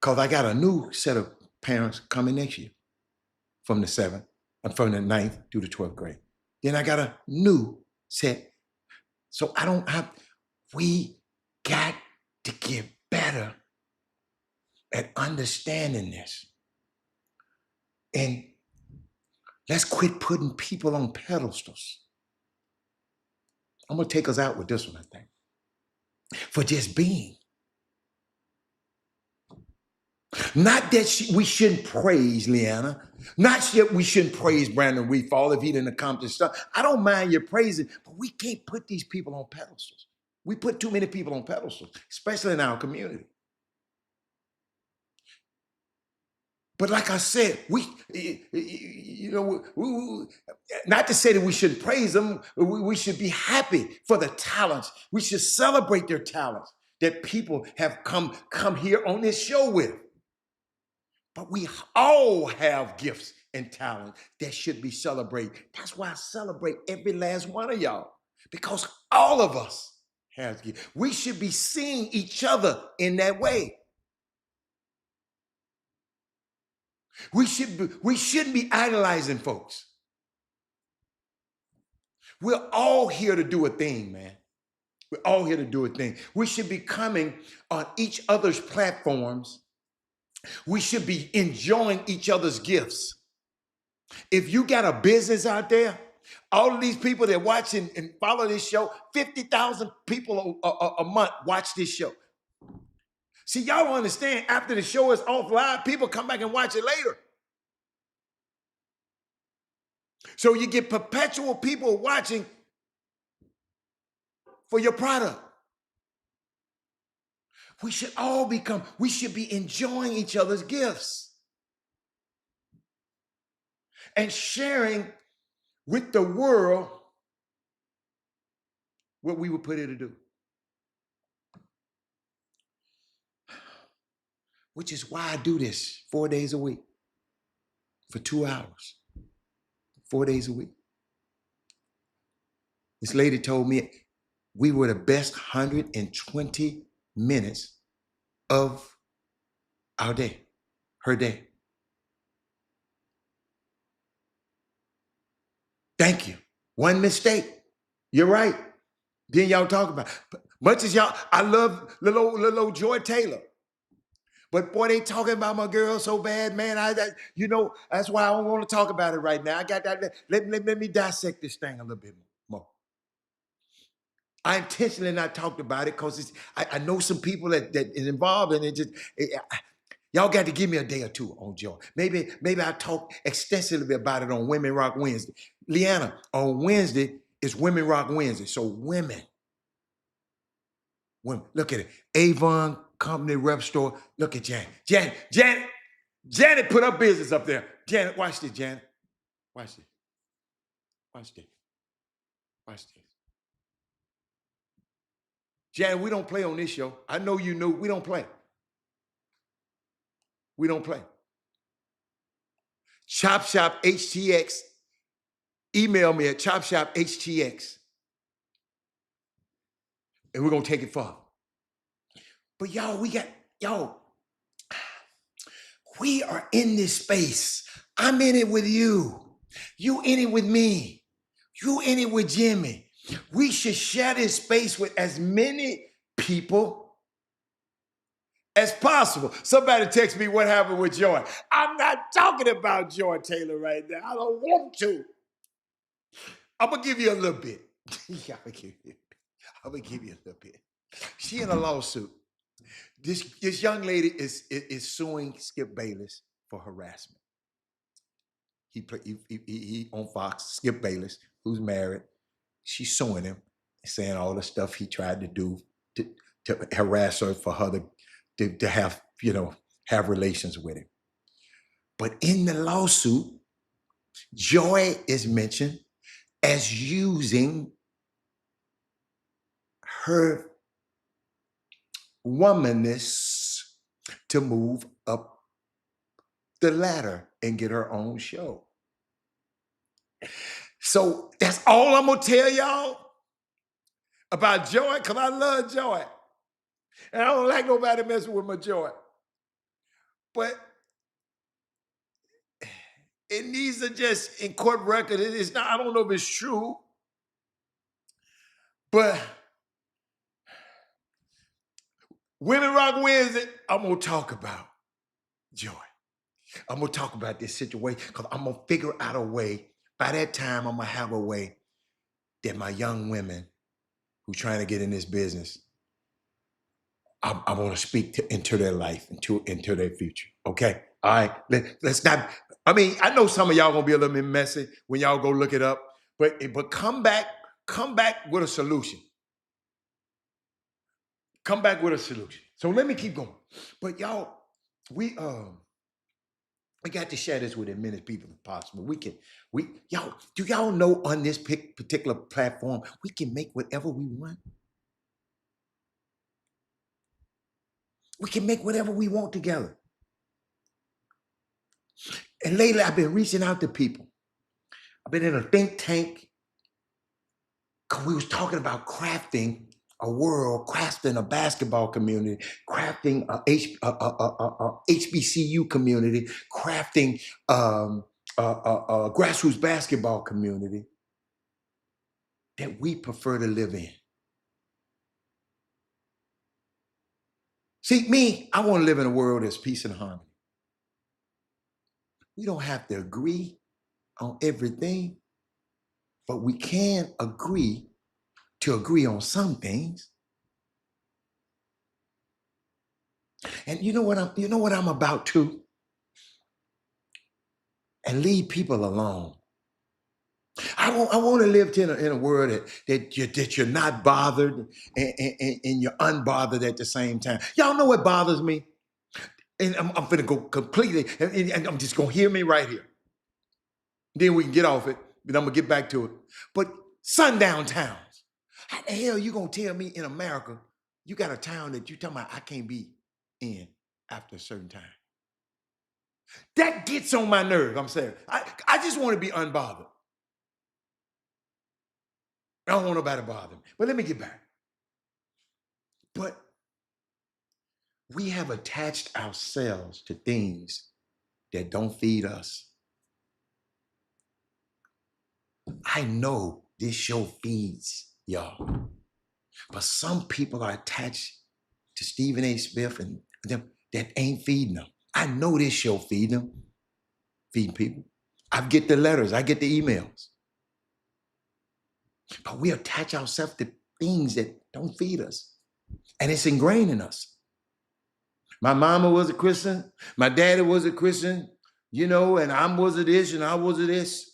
because I got a new set of parents coming next year from the 7th, from the 9th to the 12th grade. Then I got a new set. So I don't have, we got to get better at understanding this. And let's quit putting people on pedestals. I'm going to take us out with this one, I think. For just being. Not that we shouldn't praise Leanna. Not that we shouldn't praise Brandon Weefall if he didn't accomplish stuff. I don't mind your praising, but we can't put these people on pedestals. We put too many people on pedestals, especially in our community. But like I said, not to say that we shouldn't praise them, we should be happy for the talents. We should celebrate their talents that people have come here on this show with. But we all have gifts and talent that should be celebrated. That's why I celebrate every last one of y'all, because all of us have gifts. We should be seeing each other in that way. We shouldn't be idolizing folks. We're all here to do a thing, man. We're all here to do a thing. We should be coming on each other's platforms. We should be enjoying each other's gifts. If you got a business out there, all of these people that watch and follow this show, 50,000 people a month watch this show. See, y'all don't understand, after the show is off live, people come back and watch it later. So you get perpetual people watching for your product. We should be enjoying each other's gifts and sharing with the world what we were put here to do. Which is why I do this 4 days a week for 2 hours, 4 days a week. This lady told me we were the best 120 minutes of our day, her day. Thank you. One mistake, You're right. Then y'all talk about, much as y'all, I love little old Joy Taylor. But boy, they talking about my girl so bad, man. That's why I don't want to talk about it right now. I got that. Let me dissect this thing a little bit more. I intentionally not talked about it because I know some people that is involved, and y'all got to give me a day or two on Joy. Maybe I talk extensively about it on Women Rock Wednesday. Leanna, on Wednesday is Women Rock Wednesday. So women, look at it. Avon Company Rep Store. Look at Janet put her business up there. Janet, watch this, Janet. Watch this. Watch this. Watch this. Janet, we don't play on this show. I know you knew. We don't play. We don't play. Chop Shop Htx. Email me at Chop Shop Htx. And we're going to take it far. But we are in this space. I'm in it with you. You in it with me. You in it with Jimmy. We should share this space with as many people as possible. Somebody text me what happened with Joy. I'm not talking about Joy Taylor right now. I don't want to. I'm going to give you a little bit. I'm going to give you a little bit. She in a lawsuit. This young lady is suing Skip Bayless for harassment. He on Fox, Skip Bayless, who's married. She's suing him, saying all the stuff he tried to do to harass her for her to have, have relations with him. But in the lawsuit, Joy is mentioned as using her womanness to move up the ladder and get her own show. So that's all I'm gonna tell y'all about Joy, because I love Joy. And I don't like nobody messing with my Joy. But it needs to just, in court record, it's not, I don't know if it's true, but Women Rock Wednesday, I'm gonna talk about Joy. I'm gonna talk about this situation because I'm gonna figure out a way. By that time, I'm gonna have a way that my young women who trying to get in this business, I want to speak into their life, into their future. Okay, all right. Let's not. I mean, I know some of y'all gonna be a little bit messy when y'all go look it up, but come back with a solution. Come back with a solution. So let me keep going. But y'all, we got to share this with as many people as possible. Y'all, do y'all know on this particular platform, we can make whatever we want? We can make whatever we want together. And lately, I've been reaching out to people. I've been in a think tank because we was talking about crafting a world, crafting a basketball community, crafting a HBCU community, crafting a grassroots basketball community that we prefer to live in. See, me, I want to live in a world that's peace and harmony. We don't have to agree on everything, but we can agree on some things. And you know what I'm about to? And leave people alone. I want to live in a world that you're not bothered and you're unbothered at the same time. Y'all know what bothers me? And I'm going to go completely, and I'm just going to hear me right here. Then we can get off it, but I'm going to get back to it. But sundown towns. How the hell you going to tell me in America, you got a town that you talking about I can't be in after a certain time? That gets on my nerve, I'm saying. I just want to be unbothered. I don't want nobody to bother me. But let me get back. But we have attached ourselves to things that don't feed us. I know this show feeds y'all. But some people are attached to Stephen A. Smith and them that ain't feeding them. I know this show feeding them, feeding people. I get the letters, I get the emails. But we attach ourselves to things that don't feed us. And it's ingrained in us. My mama was a Christian. My daddy was a Christian, and I was a this and I was a this.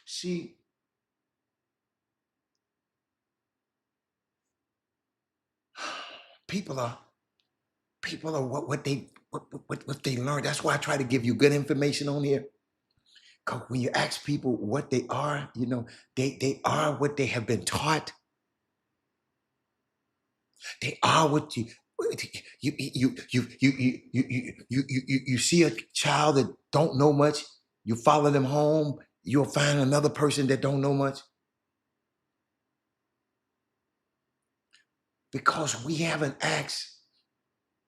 See, people are what they learn. That's why I try to give you good information on here. Because when you ask people what they are, they are what they have been taught. They are what you see a child that don't know much, you follow them home, you'll find another person that don't know much. Because we haven't asked,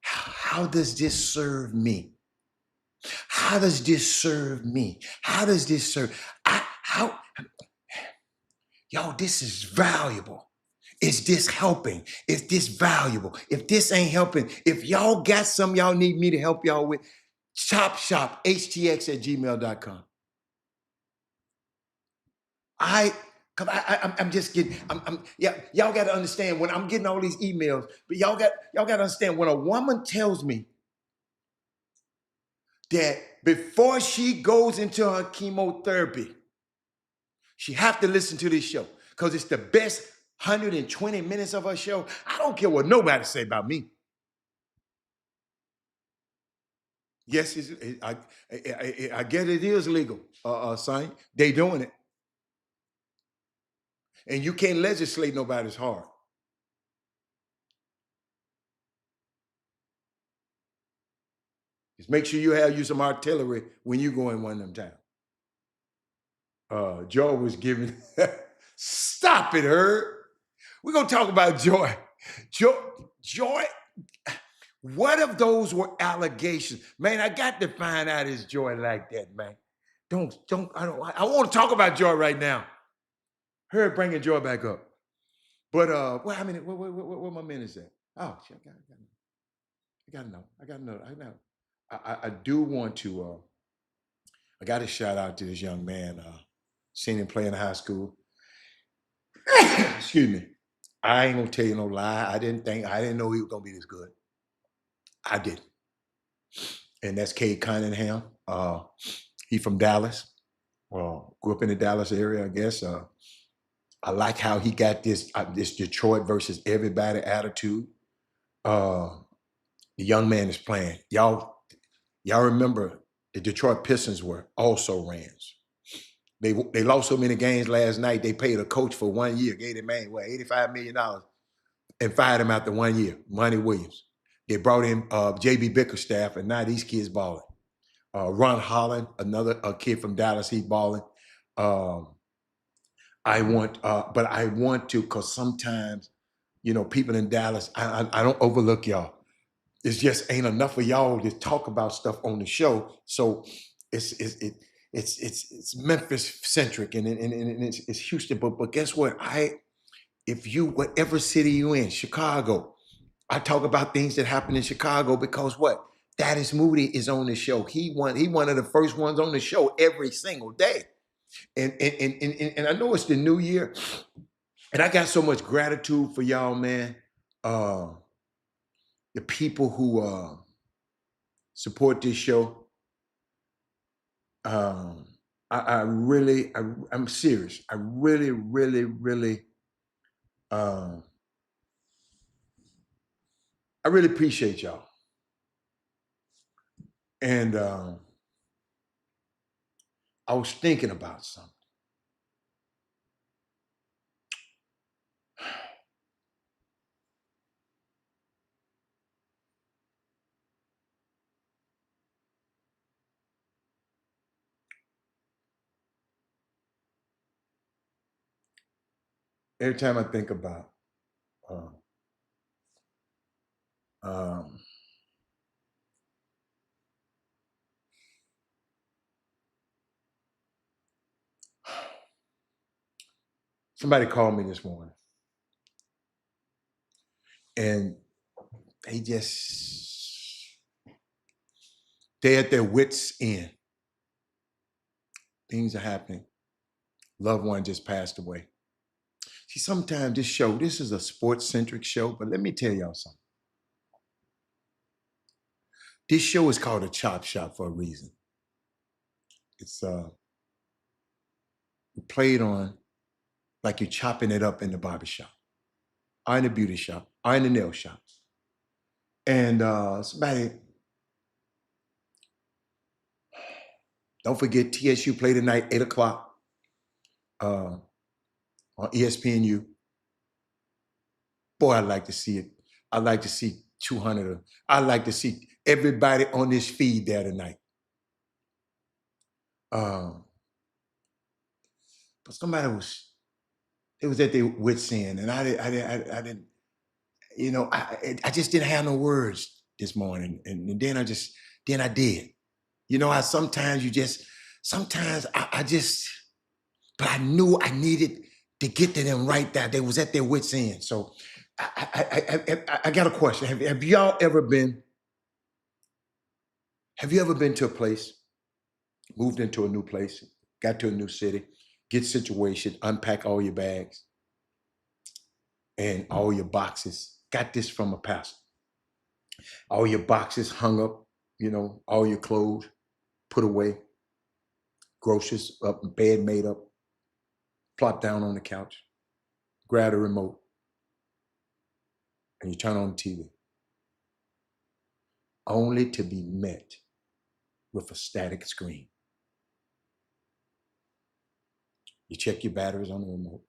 how does this serve me? How does this serve me? How does this serve? This is valuable. Is this helping? Is this valuable? If this ain't helping, if y'all got something y'all need me to help y'all with, Chop Shop Htx at gmail.com. I'm just getting, y'all got to understand when I'm getting all these emails, but y'all got to understand when a woman tells me that before she goes into her chemotherapy, she have to listen to this show because it's the best 120 minutes of her show. I don't care what nobody say about me. Yes, I get it is legal, son. They doing it. And you can't legislate nobody's heart. Just make sure you have some artillery when you go in one of them towns. Joy was giving, stop it, Herb. We're going to talk about Joy. Joy, what if those were allegations? Man, I got to find out it's Joy like that, man. I want to talk about Joy right now. Herb bringing Joy back up. But, where my minutes at? Oh, shit, I got to know. I do want to, I got to shout out to this young man, seen him play in high school. Excuse me. I ain't gonna tell you no lie. I didn't know he was gonna be this good. I didn't. And that's Cade Cunningham. He from Dallas. Grew up in the Dallas area, I guess. I like how he got this Detroit versus everybody attitude. The young man is playing. Y'all remember the Detroit Pistons were also Rams. They lost so many games last night, they paid a coach for 1 year, gave the man, $85 million and fired him after 1 year, Monty Williams. They brought in J.B. Bickerstaff, and now these kids balling. Ron Holland, another kid from Dallas, he balling. I want to, because sometimes, people in Dallas, I don't overlook y'all. It's just ain't enough of y'all to talk about stuff on the show. So it's Memphis centric and it's Houston. But guess what? Whatever city you in, Chicago, I talk about things that happen in Chicago because what? Daddy's Moody is on the show. He one of the first ones on the show every single day. And I know it's the new year. And I got so much gratitude for y'all, man. The people who support this show. I'm serious. I really, really, really, I really appreciate y'all. And I was thinking about something. Every time I think about Um, somebody called me this morning, and they're at their wits' end. Things are happening. Loved one just passed away. See, sometimes this is a sports-centric show, but let me tell y'all something. This show is called a Chop Shop for a reason. It's played on like you're chopping it up in the barbershop, or in the beauty shop, or in the nail shop. And somebody, don't forget TSU play tonight, 8 o'clock on ESPNU. Boy, I'd like to see it. I'd like to see 200. I'd like to see everybody on this feed there tonight. But somebody was at their wits' end, and I didn't, I just didn't have no words this morning, and then I did. You know how sometimes but I knew I needed to get to them right there. They was at their wits' end. So I got a question. Have y'all ever been? Have you ever been to a place, moved into a new place, got to a new city, get situated, unpack all your bags and all your boxes? Got this from a pastor. All your boxes hung up, all your clothes put away, groceries up, bed made up, plop down on the couch, grab a remote, and you turn on the TV, only to be met with a static screen. You check your batteries on the remote,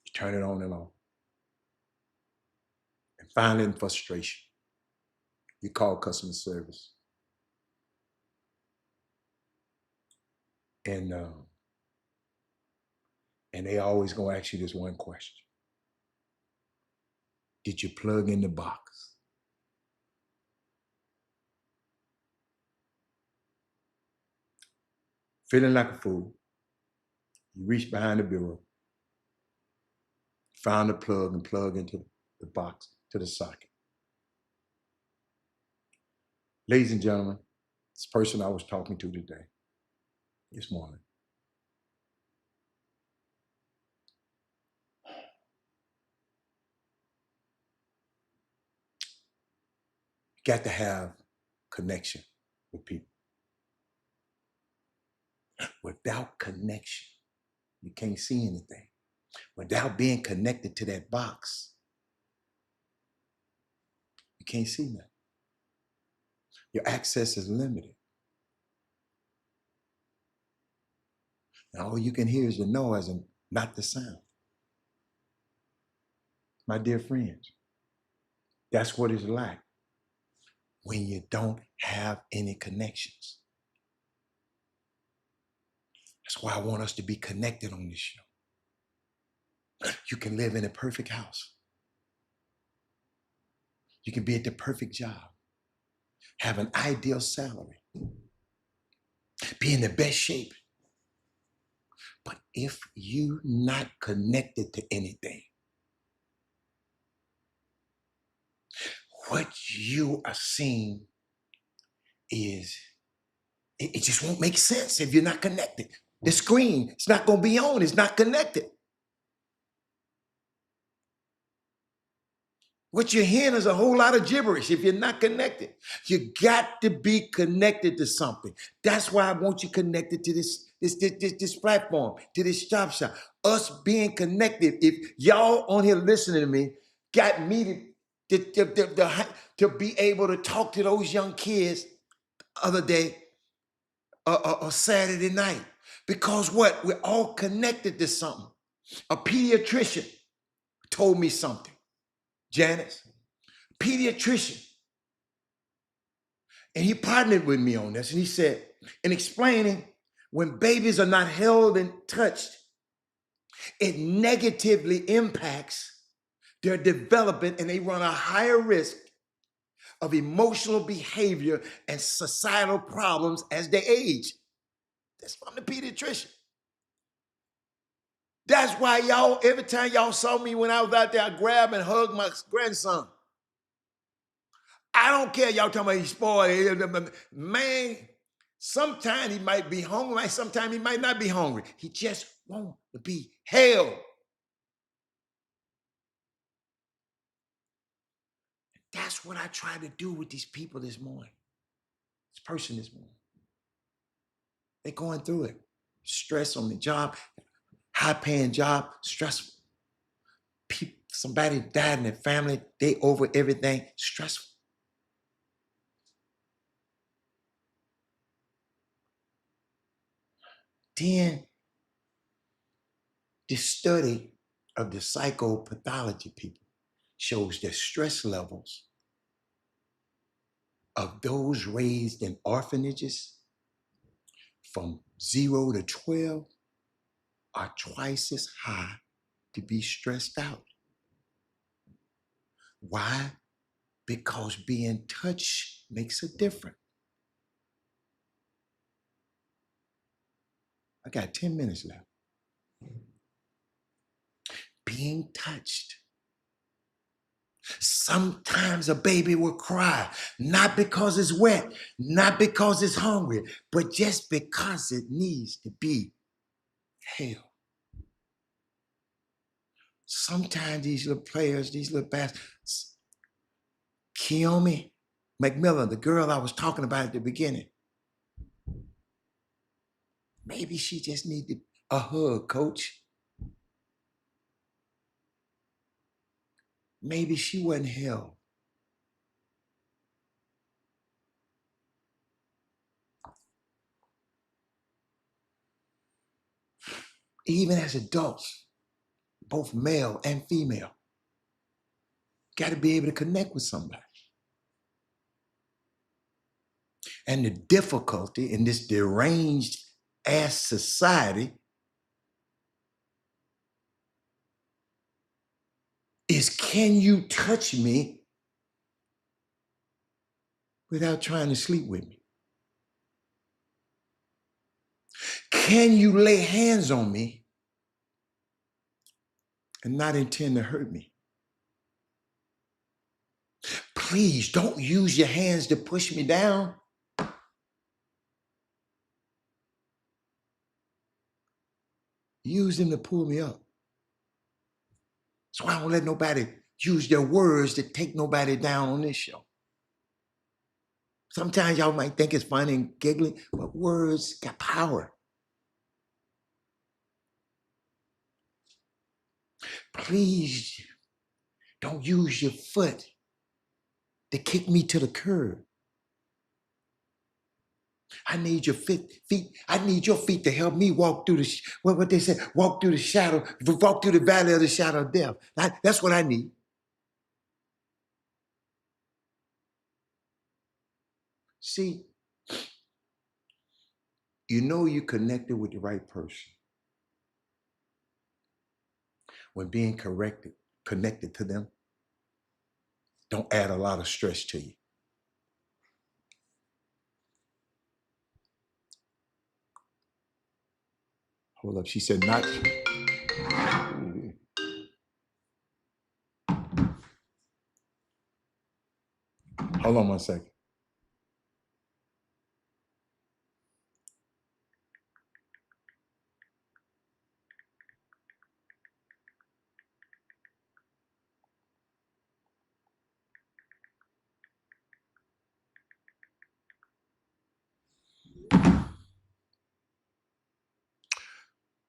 you turn it on and off, and finally in frustration, you call customer service. And they always gonna ask you this one question. Did you plug in the box? Feeling like a fool, you reach behind the bureau, found the plug and plug into the box, to the socket. Ladies and gentlemen, this person I was talking to today, this morning, got to have connection with people. Without connection, you can't see anything. Without being connected to that box, you can't see nothing. Your access is limited. And all you can hear is the noise and not the sound. My dear friends, that's what it's like when you don't have any connections. That's why I want us to be connected on this show. You can live in a perfect house. You can be at the perfect job, have an ideal salary, be in the best shape. But if you're not connected to anything, what you are seeing is, it just won't make sense if you're not connected. The screen, it's not going to be on, it's not connected. What you're hearing is a whole lot of gibberish if you're not connected. You got to be connected to something. That's why I want you connected to this platform, to this Chop Shop. Us being connected. If y'all on here listening to me, got me to be able to talk to those young kids other day or Saturday night. Because what? We're all connected to something. A pediatrician told me something. Janice. Pediatrician. And he partnered with me on this. And he said, in explaining, when babies are not held and touched, it negatively impacts they're developing and they run a higher risk of emotional behavior and societal problems as they age. That's from the pediatrician. That's why y'all, every time y'all saw me when I was out there, I grabbed and hugged my grandson. I don't care, y'all talking about he's spoiled. Man, sometimes he might be hungry, sometimes he might not be hungry. He just wants to be held. That's what I tried to do with these people this morning. This person this morning. They're going through it. Stress on the job, high-paying job, stressful. Somebody died in their family, they over everything, stressful. Then the study of the psychopathology people shows that stress levels of those raised in orphanages from 0 to 12 are twice as high to be stressed out. Why? Because being touched makes a difference. I got 10 minutes left. Being touched. Sometimes a baby will cry, not because it's wet, not because it's hungry, but just because it needs to be held. Sometimes these little players, these little bastards, Kiyomi McMillan, the girl I was talking about at the beginning, maybe she just needed a hug, coach. Maybe she wasn't held. Even as adults, both male and female, got to be able to connect with somebody. And the difficulty in this deranged ass society is, can you touch me without trying to sleep with me? Can you lay hands on me and not intend to hurt me? Please don't use your hands to push me down. Use them to pull me up. So I don't let nobody use their words to take nobody down on this show. Sometimes y'all might think it's funny and giggling, but words got power. Please don't use your foot to kick me to the curb. I need your feet. I need your feet to help me walk through what they say, walk through the shadow, walk through the valley of the shadow of death. That's what I need. See, you know you connected with the right person when being connected to them don't add a lot of stress to you. Hold up, she said not. Hold on 1 second.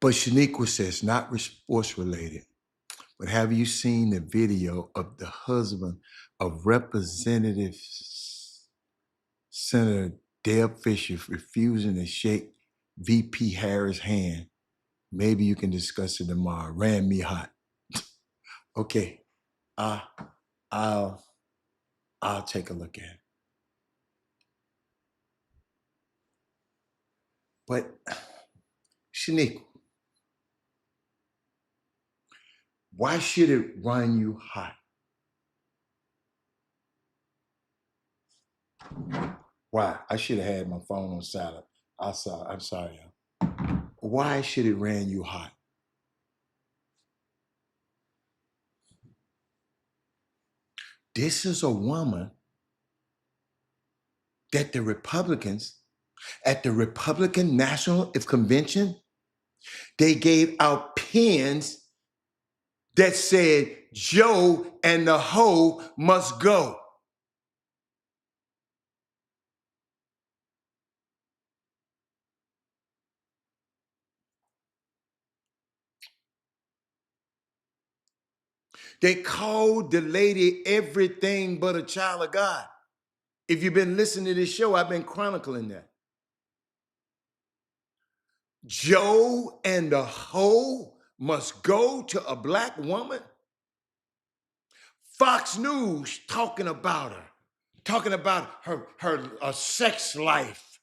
But Shaniqua says, not sports related, but have you seen the video of the husband of Representative Senator Deb Fisher refusing to shake VP Harris' hand? Maybe you can discuss it tomorrow. Ran me hot. Okay, I'll take a look at it. But Shaniqua, Why should it run you hot? Why? I should have had my phone on silent. I'm sorry, y'all. Why should it run you hot? This is a woman that the Republicans at the Republican National Convention, they gave out pins that said Joe and the hoe must go. They called the lady everything but a child of God. If you've been listening to this show, I've been chronicling that. Joe and the hoe must go to a black woman. Fox News talking about her, talking about her sex life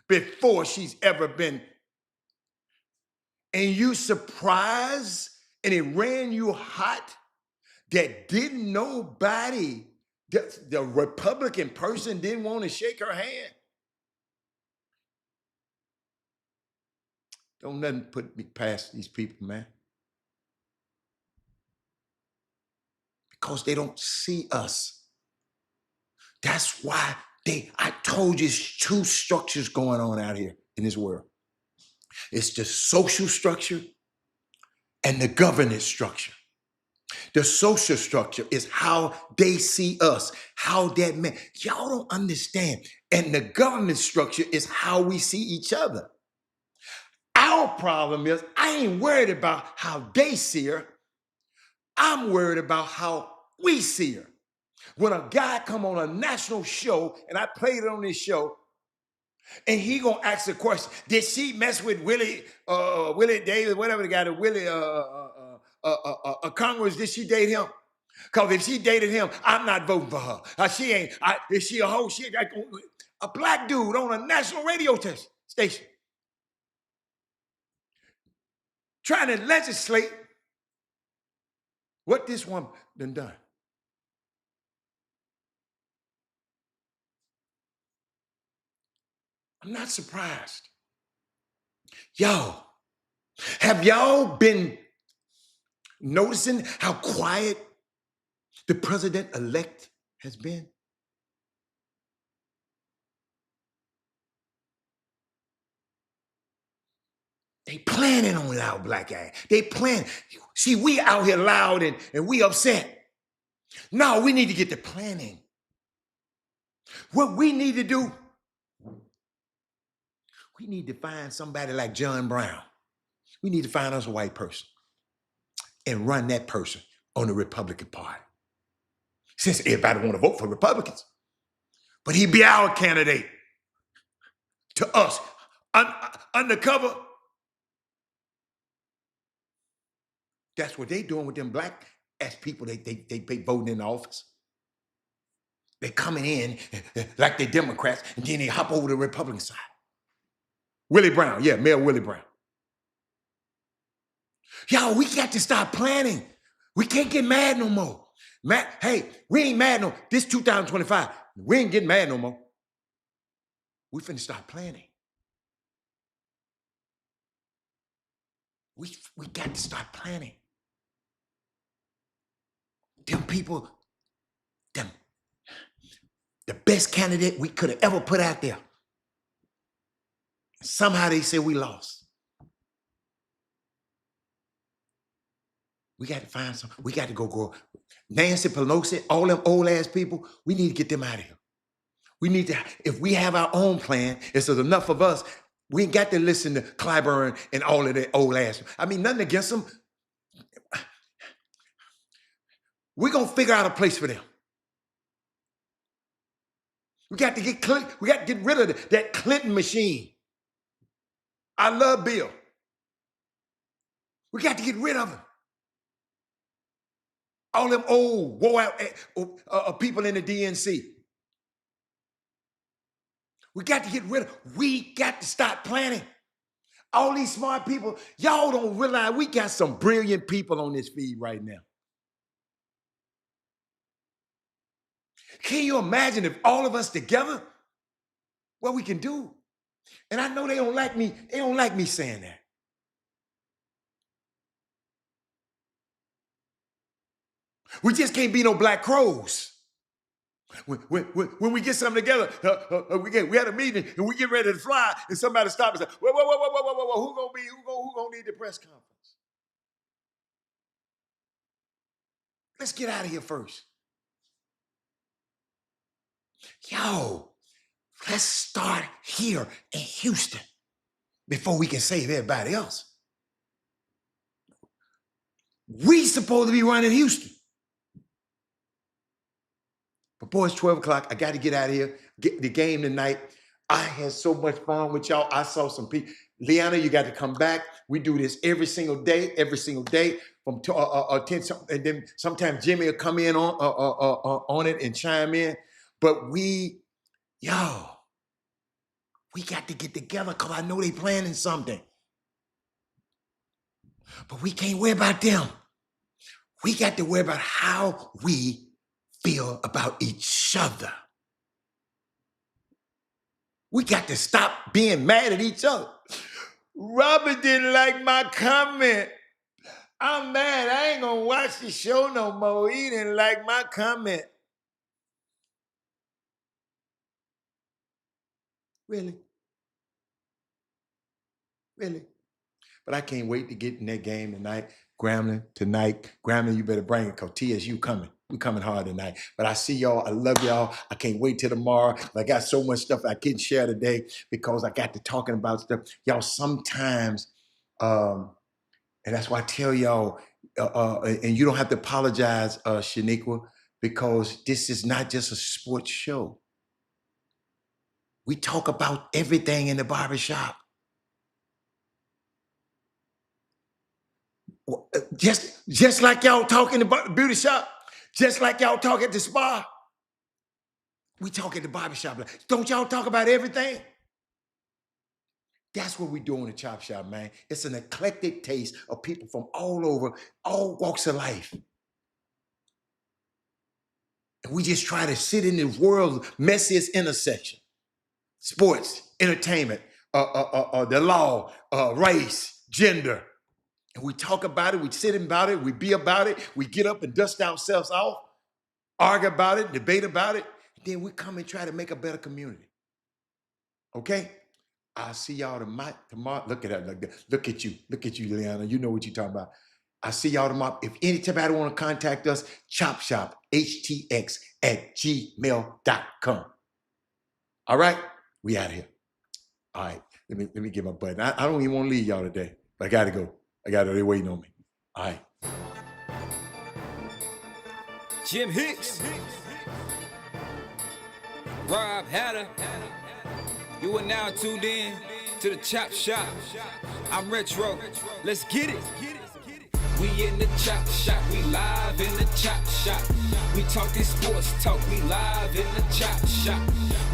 before she's ever been. And you surprised and it ran you hot that didn't nobody, the Republican person didn't want to shake her hand. Don't nothing put me past these people, man. Because they don't see us. That's why I told you it's two structures going on out here in this world. It's the social structure and the governance structure. The social structure is how they see us, how that man. Y'all don't understand. And the government structure is how we see each other. Our problem is I ain't worried about how they see her. I'm worried about how we see her. When a guy come on a national show, and I played it on this show, and he gonna ask the question, did she mess with Willie Davis, whatever the guy, the Willie Congress, did she date him? Because if she dated him, I'm not voting for her. She ain't, is she a hoe? A black dude on a national radio station trying to legislate what this woman done. I'm not surprised. Y'all, have y'all been noticing how quiet the president-elect has been? They planning on loud black ass. They plan. See, we out here loud and we upset. No, we need to get the planning. What we need to do, we need to find somebody like John Brown. We need to find us a white person and run that person on the Republican Party. Since everybody want to vote for Republicans. But he'd be our candidate to us. Undercover. That's what they doing with them black ass people they voting in the office. They coming in like they Democrats, and then they hop over to the Republican side. Willie Brown, yeah, Mayor Willie Brown. Y'all, we got to stop planning. We can't get mad no more. Hey, we ain't mad no. This 2025, we ain't getting mad no more. We finna start planning. We got to start planning. Them people, the best candidate we could have ever put out there. Somehow they say we lost. We got to find some. We got to go grow. Nancy Pelosi, all them old ass people, we need to get them out of here. We need to, if we have our own plan, it's enough of us. We ain't got to listen to Clyburn and all of that old ass. I mean, nothing against them. We're going to figure out a place for them. We got to get rid of that Clinton machine. I love Bill. We got to get rid of him. All them old wore out people in the DNC. We got to get rid of. We got to start planning. all these smart people, y'all don't realize we got some brilliant people on this feed right now. Can you imagine if all of us together, what we can do? And I know they don't like me. They don't like me saying that. We just can't be no black crows. When we get something together, we had a meeting and we get ready to fly, and somebody stops and says, whoa, who gonna lead the press conference? Let's get out of here first. Yo, let's start here in Houston before we can save everybody else. We supposed to be running Houston. But boy, it's 12 o'clock. I got to get out of here. Get the game tonight. I had so much fun with y'all. I saw some people. Leanna, you got to come back. We do this every single day from 10. And then sometimes Jimmy will come in on it and chime in. But we got to get together because I know they planning something. But we can't worry about them. We got to worry about how we feel about each other. We got to stop being mad at each other. Robert didn't like my comment. I'm mad. I ain't gonna watch the show no more. He didn't like my comment. Really? Really? But I can't wait to get in that game tonight. Grambling tonight. Grambling, you better bring it because TSU coming. We coming hard tonight. But I see y'all. I love y'all. I can't wait till tomorrow. I got so much stuff I couldn't share today because I got to talking about stuff. Y'all sometimes, and that's why I tell y'all, and you don't have to apologize, Shaniqua, because this is not just a sports show. We talk about everything in the barbershop. Just like y'all talking about the beauty shop, just like y'all talk at the spa, we talk at the barbershop. Don't y'all talk about everything? That's what we do in the Chop Shop, man. It's an eclectic taste of people from all over, all walks of life. And we just try to sit in the world's messiest intersection. Sports, entertainment, the law, race, gender. And we talk about it, we sit about it, we be about it, we get up and dust ourselves off, argue about it, debate about it, and then we come and try to make a better community. Okay? I'll see y'all tomorrow. Look at that. Look at you, Leanna. You know what you're talking about. I'll see y'all tomorrow. If anybody want to contact us, Chop Shop Htx at gmail.com. All right? We out of here. All right. Let me get my button. I don't even want to leave y'all today, but I got to go. They're waiting on me. All right. Jim Hicks. Rob Hatter. You are now tuned in to the Chop Shop. I'm Retro. Let's get it. We in the Chop Shop. We live in the Chop Shop. We talking sports talk. We live in the Chop Shop.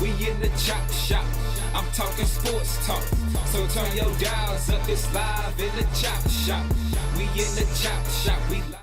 We in the Chop Shop. I'm talking sports talk. So turn your dials up. It's live in the Chop Shop. We in the Chop Shop. We live.